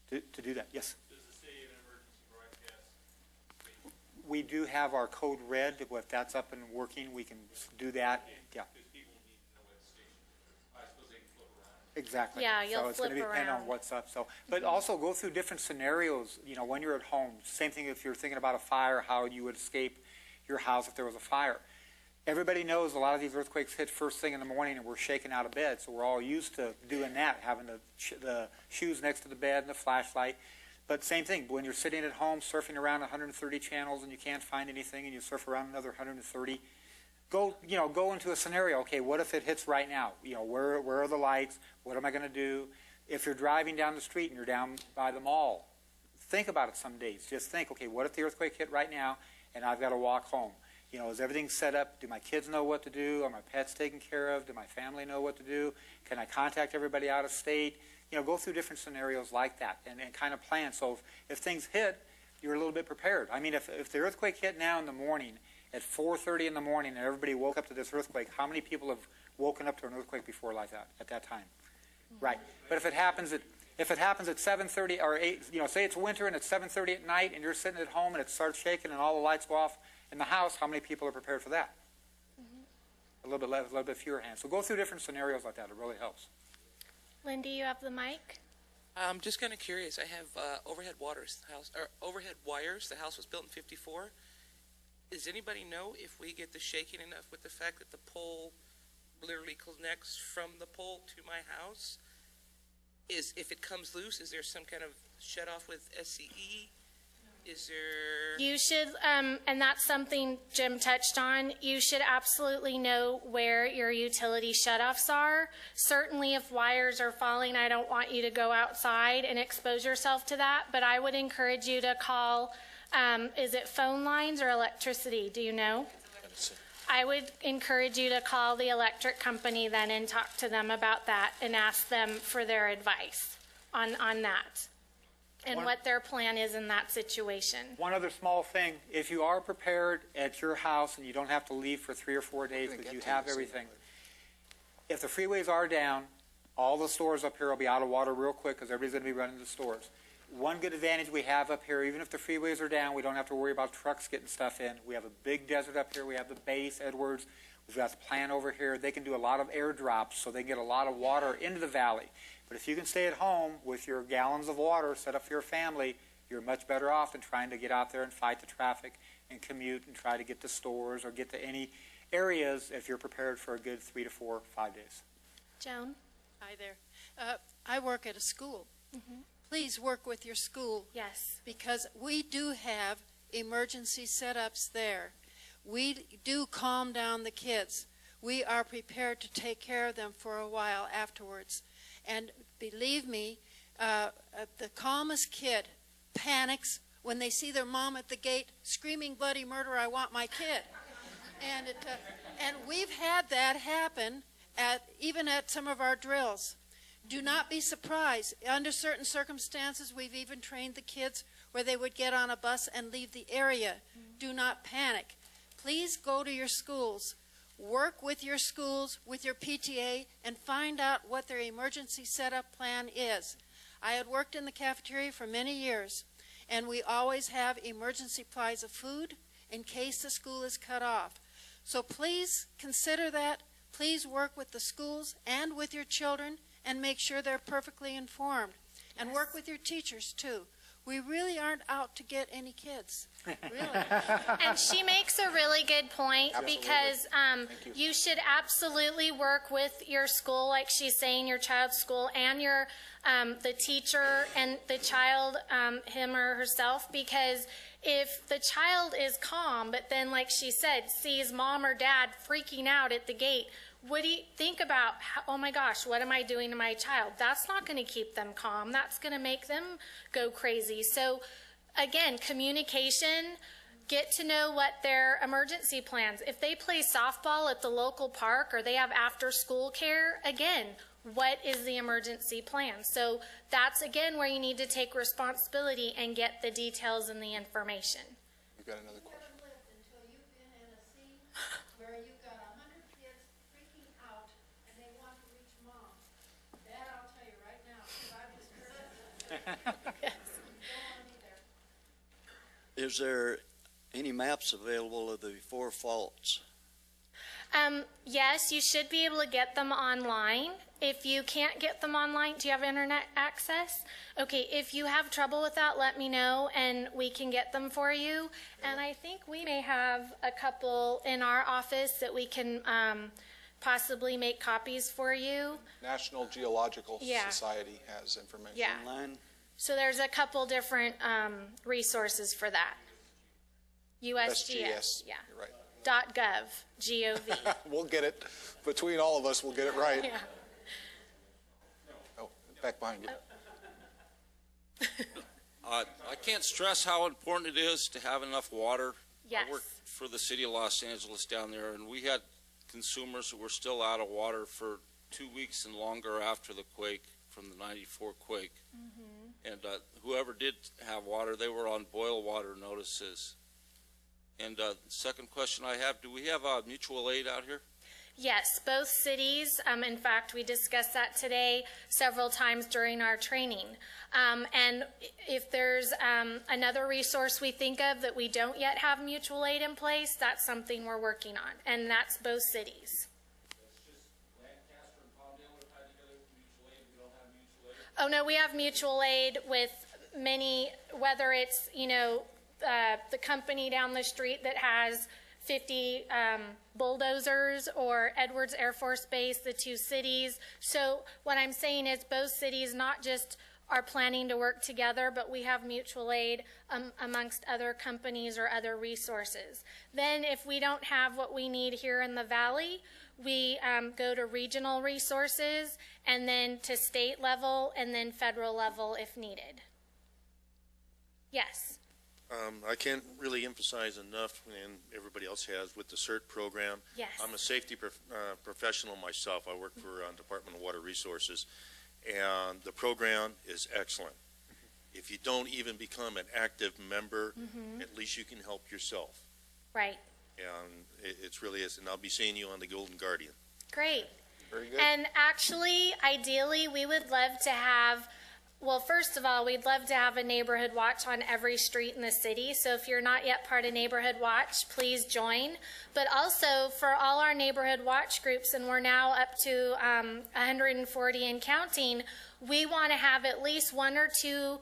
to do that. Yes? Does the state have an emergency broadcast? We do have our code red. If that's up and working, we can do that. Yeah. Because people need to know what station. I suppose they can flip around. Exactly. Yeah, you'll so it's going to depend on what's up. So, but also go through different scenarios. You know, when you're at home. Same thing if you're thinking about a fire, how you would escape your house if there was a fire. Everybody knows a lot of these earthquakes hit first thing in the morning, and we're shaking out of bed. So we're all used to doing that, having the shoes next to the bed and the flashlight. But same thing, when you're sitting at home surfing around 130 channels and you can't find anything, and you surf around another 130. Go into a scenario. Okay, what if it hits right now? You know, where are the lights? What am I going to do? If you're driving down the street and you're down by the mall, think about it some days. Just think, okay, what if the earthquake hit right now and I've got to walk home? You know, is everything set up? Do my kids know what to do? Are my pets taken care of? Do my family know what to do? Can I contact everybody out of state? You know, go through different scenarios like that and kind of plan. So if things hit, you're a little bit prepared. I mean, if the earthquake hit now in the morning at 4:30 in the morning and everybody woke up to this earthquake, how many people have woken up to an earthquake before like that at that time? Mm-hmm. Right. But if it happens at 7:30 or 8, you know, say it's winter and it's 7:30 at night and you're sitting at home and it starts shaking and all the lights go off in the house, how many people are prepared for that? Mm-hmm. A little bit fewer hands. So go through different scenarios like that. It really helps. Lindy, you have the mic. I'm just kind of curious. I have overhead wires. The house was built in '54. Does anybody know if we get the shaking enough with the fact that the pole literally connects from the pole to my house? If it comes loose, is there some kind of shut off with SCE? Is there... You should, and that's something Jim touched on, you should absolutely know where your utility shutoffs are. Certainly if wires are falling, I don't want you to go outside and expose yourself to that, but I would encourage you to call, is it phone lines or electricity? Do you know? I would encourage you to call the electric company then and talk to them about that and ask them for their advice on that. And what their plan is in that situation. One other small thing, if you are prepared at your house and you don't have to leave for 3 or 4 days because you have everything, if the freeways are down, all the stores up here will be out of water real quick because everybody's going to be running to the stores. one good advantage we have up here, even if the freeways are down, we don't have to worry about trucks getting stuff in. We have a big desert up here. We have the base, Edwards. We've got the plant over here. They can do a lot of airdrops, so they can get a lot of water into the valley. But if you can stay at home with your gallons of water set up for your family, you're much better off than trying to get out there and fight the traffic and commute and try to get to stores or get to any areas if you're prepared for a good 3 to 4, 5 days. Joan? Hi there. I work at a school. Please work with your school. Yes. Because we do have emergency setups there. We do calm down the kids. We are prepared to take care of them for a while afterwards. And believe me, the calmest kid panics when they see their mom at the gate screaming bloody murder, I want my kid. And we've had that happen even at some of our drills. Do not be surprised. Under certain circumstances, we've even trained the kids where they would get on a bus and leave the area. Do not panic. Please go to your schools. Work with your schools, with your PTA, and find out what their emergency setup plan is. I had worked in the cafeteria for many years, and we always have emergency supplies of food in case the school is cut off. So please consider that. Please work with the schools and with your children and make sure they're perfectly informed. And work with your teachers, too. We really aren't out to get any kids, really. And she makes a really good point because you should absolutely work with your school, like she's saying, your child's school, and your the teacher and the child, him or herself, because if the child is calm, but then, like she said, sees mom or dad freaking out at the gate, what do you think about, oh my gosh, what am I doing to my child? That's not going to keep them calm. That's going to make them go crazy. So again, communication, get to know what their emergency plans. If they play softball at the local park or they have after school care, again, what is the emergency plan? So that's again where you need to take responsibility and get the details and the information. We've got another question. Is there any maps available of the 4 faults? Yes, you should be able to get them online. If you can't get them online, do you have internet access? Okay, if you have trouble with that, let me know and we can get them for you. And I think we may have a couple in our office that we can possibly make copies for you. National Geological Society has information online. So there's a couple different resources for that. USGS, yeah. You're right. .gov, G-O-V. We'll get it. Between all of us, we'll get it right. Yeah. Oh, back behind you. I can't stress how important it is to have enough water. Yes. I work for the city of Los Angeles down there, and we had consumers who were still out of water for 2 weeks and longer after the quake, from the '94 quake. And whoever did have water, they were on boil water notices. And second question I have, do we have mutual aid out here? Yes, both cities. In fact, we discussed that today several times during our training. And if there's another resource we think of that we don't yet have mutual aid in place, that's something we're working on. And that's both cities. Oh, no, we have mutual aid with many, whether it's, you know, the company down the street that has 50 bulldozers, or Edwards Air Force Base, the 2 cities. So what I'm saying is both cities not just are planning to work together, but we have mutual aid amongst other companies or other resources. Then if we don't have what we need here in the valley, we go to regional resources, and then to state level, and then federal level if needed. Yes. I can't really emphasize enough, and everybody else has, with the CERT program. Yes. I'm a safety professional myself. I work for Department of Water Resources, and the program is excellent. If you don't even become an active member, at least you can help yourself. Right. And it's really is, and I'll be seeing you on the Golden Guardian. Great. Very good. And actually, ideally, we would love to have Well, first of all, we'd love to have a neighborhood watch on every street in the city. So if you're not yet part of Neighborhood Watch, please join. But also for all our neighborhood watch groups, and we're now up to 140 and counting, we want to have at least one or two,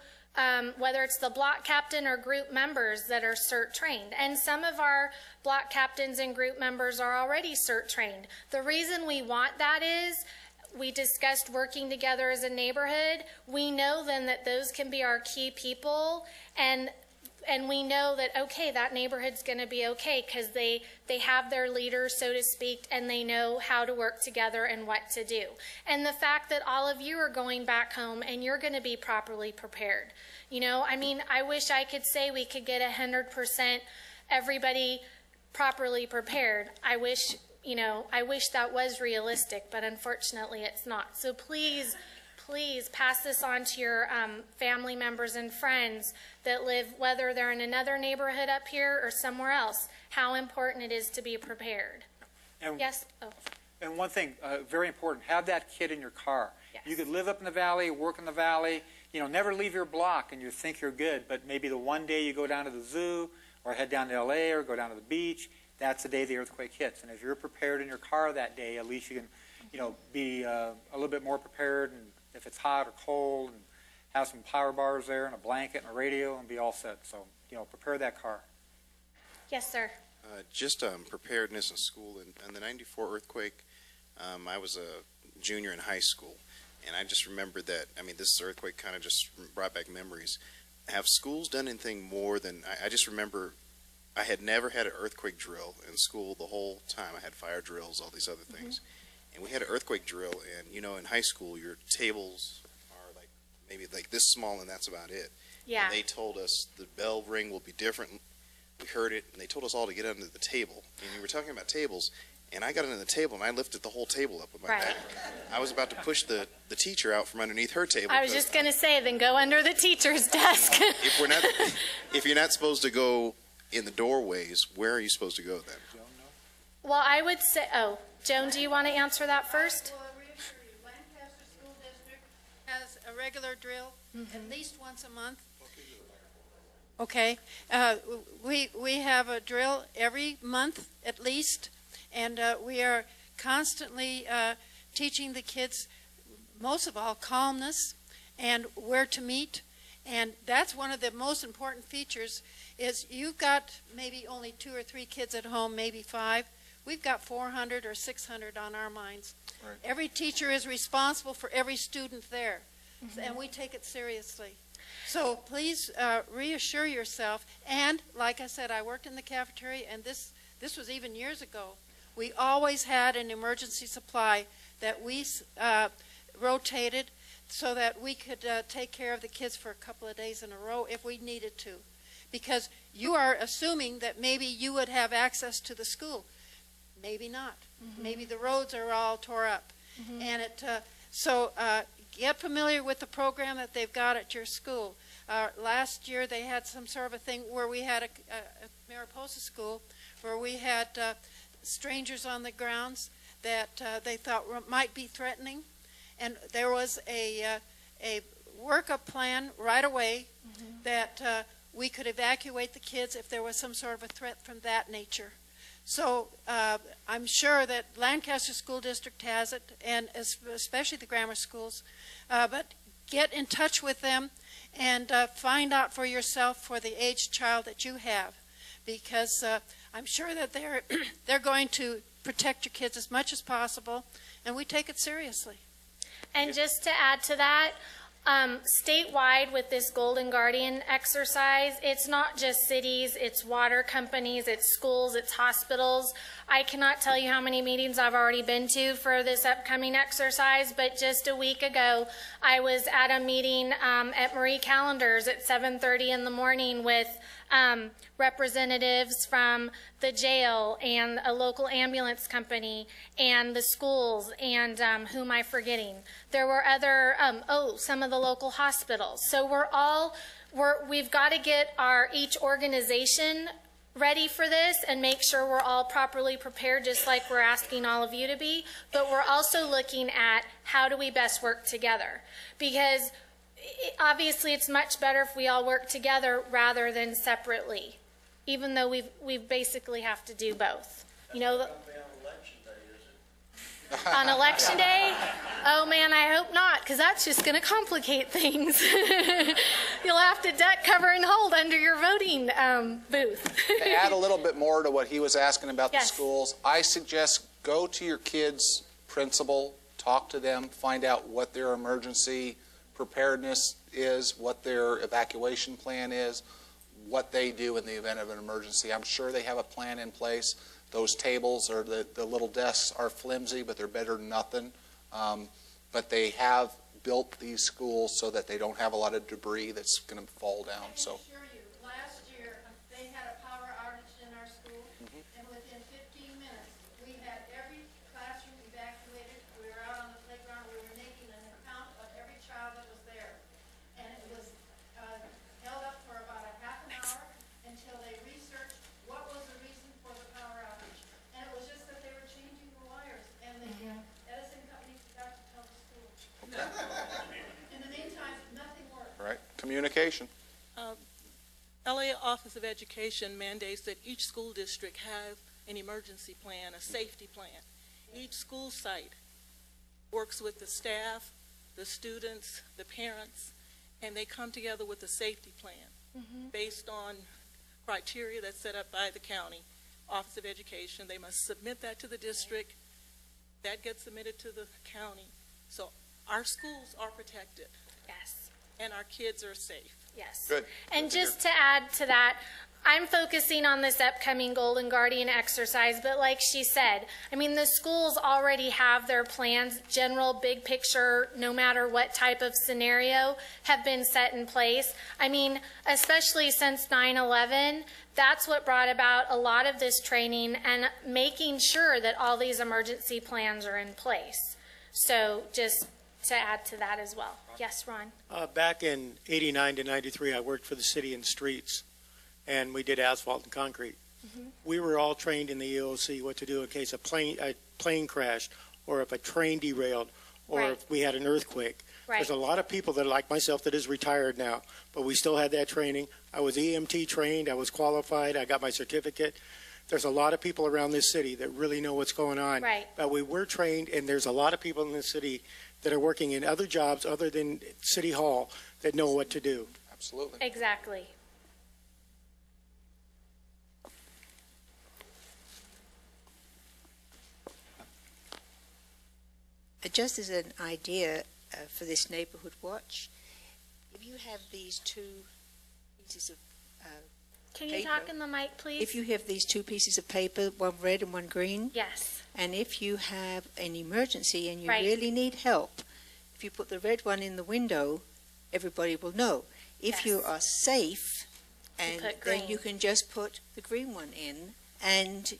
whether it's the block captain or group members that are CERT trained. And some of our block captains and group members are already CERT trained. The reason we want that is, we discussed working together as a neighborhood. We know then that those can be our key people, and we know that, okay, that neighborhood's going to be okay because they have their leaders, so to speak, and they know how to work together and what to do. And the fact that all of you are going back home and you're going to be properly prepared. You know, I mean, I wish I could say we could get 100% everybody properly prepared. I wish that was realistic, but unfortunately it's not. So please, please pass this on to your family members and friends that live, whether they're in another neighborhood up here or somewhere else, how important it is to be prepared. And, yes? Oh. And one thing, very important, have that kid in your car. Yes. You could live up in the valley, work in the valley, never leave your block and you think you're good, but maybe the one day you go down to the zoo or head down to LA or go down to the beach, that's the day the earthquake hits. And if you're prepared in your car that day, at least you can, be a little bit more prepared. And if it's hot or cold, and have some power bars there and a blanket and a radio and be all set. So, prepare that car. Yes, sir. Just preparedness in school. In the '94 earthquake, I was a junior in high school. And I just remembered that, this earthquake kind of just brought back memories. Have schools done anything more than, I just remember I had never had an earthquake drill in school the whole time. I had fire drills, all these other things. And we had an earthquake drill, and in high school, your tables are maybe this small, and that's about it. Yeah. And they told us the bell ring will be different. We heard it, and they told us all to get under the table. And you were talking about tables, and I got under the table, and I lifted the whole table up with my back. I was about to push the teacher out from underneath her table. I was just going to say, then go under the teacher's desk. If you're not supposed to go in the doorways, where are you supposed to go then? Well, I would say, Joan, do you want to answer that first? Well, I reassure you, Lancaster School District has a regular drill at least once a month. Okay. We have a drill every month at least, and we are constantly teaching the kids, most of all, calmness and where to meet. And that's one of the most important features is you've got maybe only 2 or 3 kids at home, maybe 5. We've got 400 or 600 on our minds. Right. Every teacher is responsible for every student there, and we take it seriously. So please reassure yourself. And like I said, I worked in the cafeteria, and this was even years ago. We always had an emergency supply that we rotated so that we could take care of the kids for a couple of days in a row if we needed to. Because you are assuming that maybe you would have access to the school. Maybe not. Maybe the roads are all tore up. And so get familiar with the program that they've got at your school. Last year they had some sort of a thing where we had a Mariposa school where we had strangers on the grounds that they thought might be threatening. And there was a workup plan right away that we could evacuate the kids if there was some sort of a threat from that nature. So I'm sure that Lancaster School District has it, and especially the grammar schools. But get in touch with them and find out for yourself for the aged child that you have, because I'm sure that they're going to protect your kids as much as possible, and we take it seriously. And just to add to that, statewide with this Golden Guardian exercise, it's not just cities, it's water companies, it's schools, it's hospitals. I cannot tell you how many meetings I've already been to for this upcoming exercise, but just a week ago, I was at a meeting at Marie Callender's at 7:30 in the morning with representatives from the jail and a local ambulance company and the schools and who am I forgetting? There were other, some of the local hospitals. So we've got to get each organization ready for this and make sure we're all properly prepared, just like we're asking all of you to be. But we're also looking at how do we best work together, because obviously it's much better if we all work together rather than separately, even though we basically have to do both. You know, on election day? Oh man, I hope not, because that's just going to complicate things. You'll have to duck, cover, and hold under your voting booth. To add a little bit more to what he was asking about Yes. the schools, I suggest go to your kid's principal, talk to them, find out what their emergency preparedness is, what their evacuation plan is, what they do in the event of an emergency. I'm sure they have a plan in place. Those tables or the little desks are flimsy, but they're better than nothing. But they have built these schools so that they don't have a lot of debris that's going to fall down. So. assure you, last year, they had a power outage in our school, and within 15 minutes, we had every classroom evacuated. We were out on the playground. We were making an account of every child that was there. And it was held up for about a half an hour until they researched what was the reason for the power outage. And it was just that they were changing the wires, and the Edison company forgot to tell the school. In the meantime, nothing worked. Right. Communication. LA Office of Education mandates that each school district have an emergency plan, a safety plan. Each school site works with the staff, the students, the parents, and they come together with a safety plan based on criteria that's set up by the county Office of Education. They must submit that to the district. That gets submitted to the county. So our schools are protected. Yes. And our kids are safe. Yes. Good. And just to add to that, I'm focusing on this upcoming Golden Guardian exercise, but like she said, I mean, the schools already have their plans, general big picture, no matter what type of scenario, have been set in place. I mean, especially since 9/11, that's what brought about a lot of this training and making sure that all these emergency plans are in place. So just to add to that as well. Yes, Ron? Back in 89 to 93, I worked for the city in streets, and we did asphalt and concrete. We were all trained in the EOC what to do in case a plane crashed, or if a train derailed, or if we had an earthquake. There's a lot of people that, like myself, that is retired now, but we still had that training. I was EMT trained, I was qualified, I got my certificate. There's a lot of people around this city that really know what's going on. Right. But we were trained, and there's a lot of people in this city that are working in other jobs other than City Hall that know what to do. Absolutely. Exactly. Just as an idea for this neighborhood watch, if you have these two pieces of Can you paper, talk in the mic, please? if you have these two pieces of paper, one red and one green, Yes. and if you have an emergency and you Right. really need help, if you put the red one in the window, everybody will know. If you Yes. are safe, and put then green. you can just put the green one in, and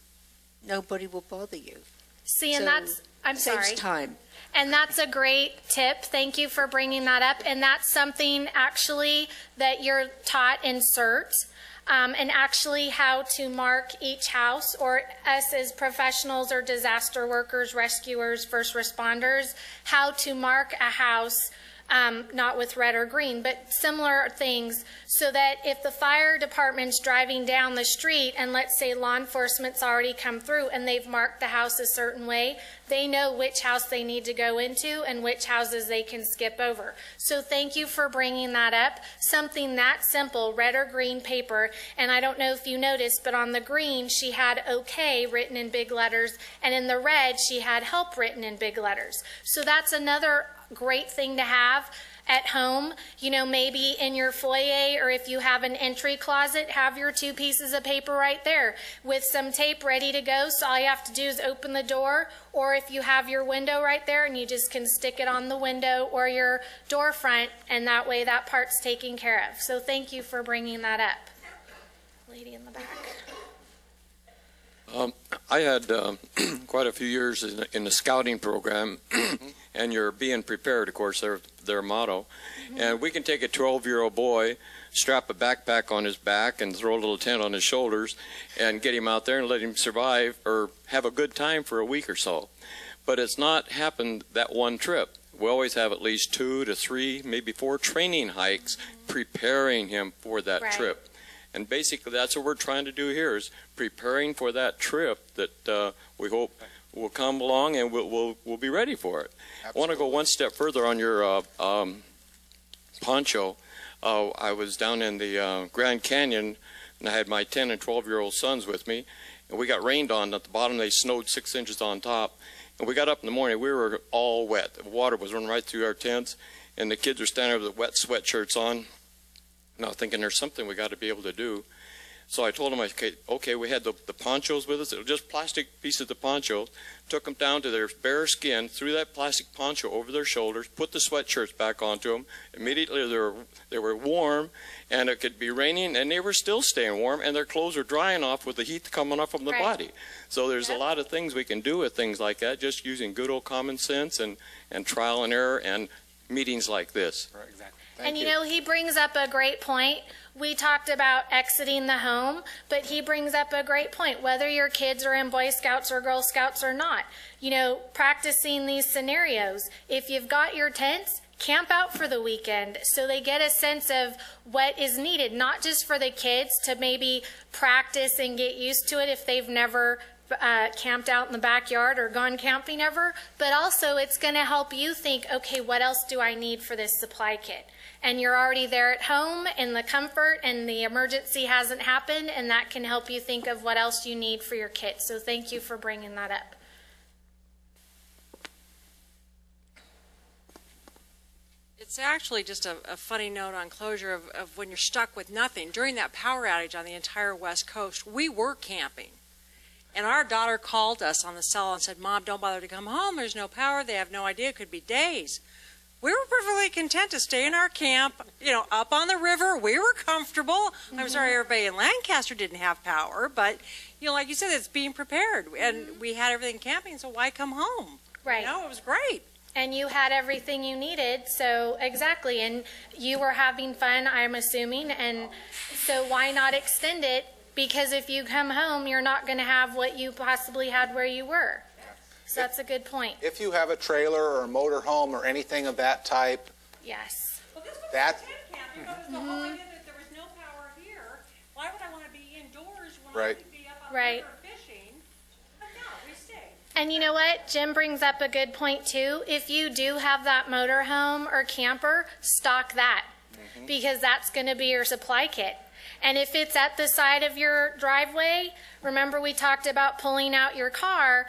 nobody will bother you. See, and So that's, I'm saves sorry. time. And that's a great tip. Thank you for bringing that up. And that's something actually that you're taught in CERT, and actually how to mark each house, or us as professionals or disaster workers, rescuers, first responders, how to mark a house, not with red or green, but similar things, so that if the fire department's driving down the street and let's say law enforcement's already come through and they've marked the house a certain way, they know which house they need to go into and which houses they can skip over. So thank you for bringing that up. Something that simple, red or green paper, and I don't know if you noticed, but on the green she had OK written in big letters, and in the red she had help written in big letters. So that's another great thing to have at home, you know, maybe in your foyer, or if you have an entry closet, have your two pieces of paper right there with some tape ready to go. So all you have to do is open the door, or if you have your window right there and you just can stick it on the window or your door front, and that way that part's taken care of. So thank you for bringing that up. Lady in the back. I had quite a few years in the scouting program, and you're being prepared, of course, their motto. And we can take a 12-year-old boy, strap a backpack on his back, and throw a little tent on his shoulders, and get him out there and let him survive or have a good time for a week or so. But it's not happened that one trip. we always have at least 2 to 3, maybe 4 training hikes preparing him for that trip. And basically that's what we're trying to do here, is preparing for that trip that we hope will come along, and we'll be ready for it. Absolutely. I want to go one step further on your poncho. I was down in the Grand Canyon, and I had my 10 and 12-year-old sons with me, and we got rained on at the bottom. They snowed 6 inches on top, and we got up in the morning. We were all wet. The water was running right through our tents, and the kids were standing there with wet sweatshirts on. Now thinking there's something we got to be able to do. So I told them, okay, we had the ponchos with us. It was just plastic pieces of ponchos. Took them down to their bare skin, threw that plastic poncho over their shoulders, put the sweatshirts back onto them. Immediately they were warm, and it could be raining, and they were still staying warm, and their clothes were drying off with the heat coming off from the body. So there's a lot of things we can do with things like that, just using good old common sense and trial and error and meetings like this. Right, exactly. And you know, he brings up a great point. We talked about exiting the home, but he brings up a great point. Whether your kids are in Boy Scouts or Girl Scouts or not, you know, practicing these scenarios. If you've got your tents, camp out for the weekend so they get a sense of what is needed, not just for the kids to maybe practice and get used to it if they've never camped out in the backyard or gone camping ever, but also it's going to help you think, okay, what else do I need for this supply kit? And you're already there at home in the comfort, and the emergency hasn't happened, and that can help you think of what else you need for your kit. So thank you for bringing that up. It's actually just a funny note on closure of when you're stuck with nothing. During that power outage on the entire West Coast, we were camping. And our daughter called us on the cell and said, Mom, don't bother to come home. There's no power. They have no idea. It could be days. We were perfectly content to stay in our camp, you know, up on the river. We were comfortable. I'm sorry everybody in Lancaster didn't have power, but, you know, like you said, it's being prepared. And we had everything camping, so why come home? Right. You know, it was great. And you had everything you needed, so exactly. And you were having fun, I'm assuming, and so why not extend it? Because if you come home, you're not going to have what you possibly had where you were. So that's a good point. If you have a trailer or a motor home or anything of that type, yes. Well, this was that, a tent camp. You know, the whole idea that there was no power here. Why would I want to be indoors when I could be up on the river fishing? But no, we stayed. And you know what? Jim brings up a good point too. If you do have that motor home or camper, stock that, because that's going to be your supply kit. And if it's at the side of your driveway, remember we talked about pulling out your car.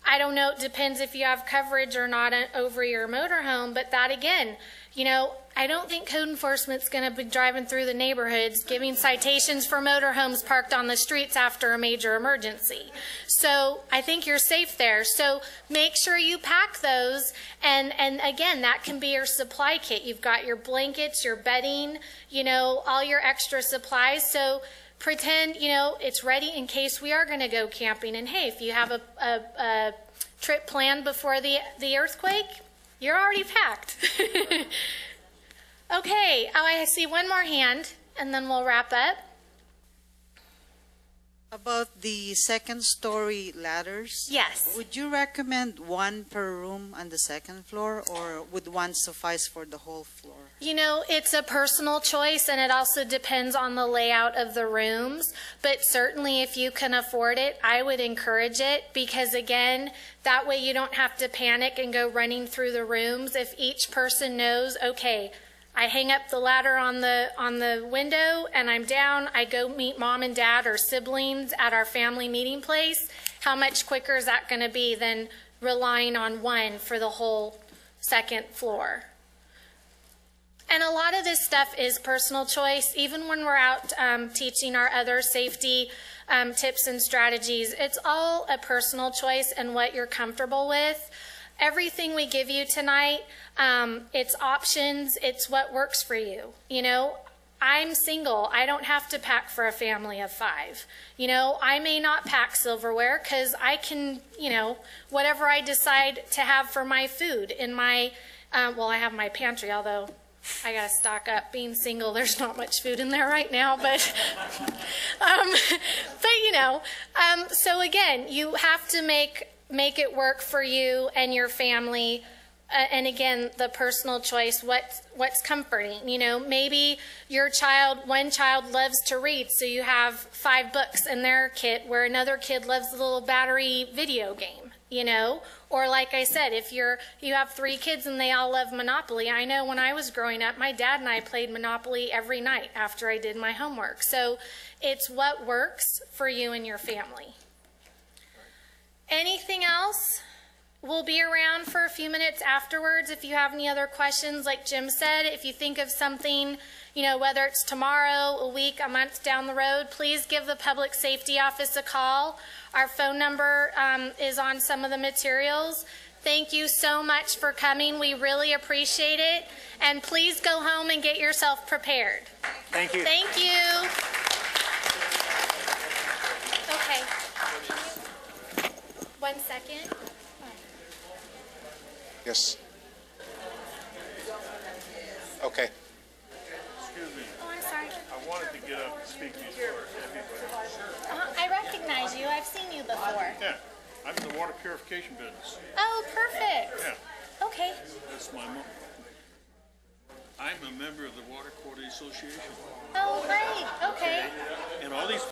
I don't know, it depends if you have coverage or not over your motorhome, but that again, you know, I don't think code enforcement's going to be driving through the neighborhoods giving citations for motorhomes parked on the streets after a major emergency. So I think you're safe there. So make sure you pack those, and again, that can be your supply kit. You've got your blankets, your bedding, you know, all your extra supplies. So pretend, you know, it's ready in case we are going to go camping. And hey, if you have a trip planned before the earthquake, you're already packed. Okay, I see one more hand, and then we'll wrap up. About the second-story ladders? Yes. Would you recommend one per room on the second floor, or would one suffice for the whole floor? You know, it's a personal choice, and it also depends on the layout of the rooms. But certainly if you can afford it, I would encourage it, because again, that way you don't have to panic and go running through the rooms. If each person knows, okay, I hang up the ladder on the window and I'm down, I go meet mom and dad or siblings at our family meeting place, how much quicker is that going to be than relying on one for the whole second floor? And a lot of this stuff is personal choice. Even when we're out teaching our other safety tips and strategies, it's all a personal choice and what you're comfortable with. Everything we give you tonight, it's options, it's what works for you. You know, I'm single. I don't have to pack for a family of 5. You know, I may not pack silverware because I can, you know, whatever I decide to have for my food in my, well, I have my pantry, although I got to stock up. Being single, there's not much food in there right now, but, but you know, so again, you have to make it work for you and your family and again, the personal choice, what's comforting. You know, maybe one child loves to read, so you have 5 books in their kit, where another kid loves the little battery video game, you know? Or like I said, if you have 3 kids and they all love Monopoly. I know when I was growing up, my dad and I played Monopoly every night after I did my homework. So it's what works for you and your family. Anything else? We'll be around for a few minutes afterwards if you have any other questions. Like Jim said, if you think of something, you know, whether it's tomorrow, a week, a month down the road, please give the Public Safety Office a call. Our phone number is on some of the materials. Thank you so much for coming. We really appreciate it. And please go home and get yourself prepared. Thank you. Thank you. Okay. 1 second. Yes. Okay. Excuse me. Oh, I'm sorry. I wanted to get up and speak before everybody. I recognize you. I've seen you before. Yeah, I'm in the water purification business. Oh, perfect. Yeah. Okay. That's my mom. I'm a member of the Water Quality Association. Oh, great. Okay. And all these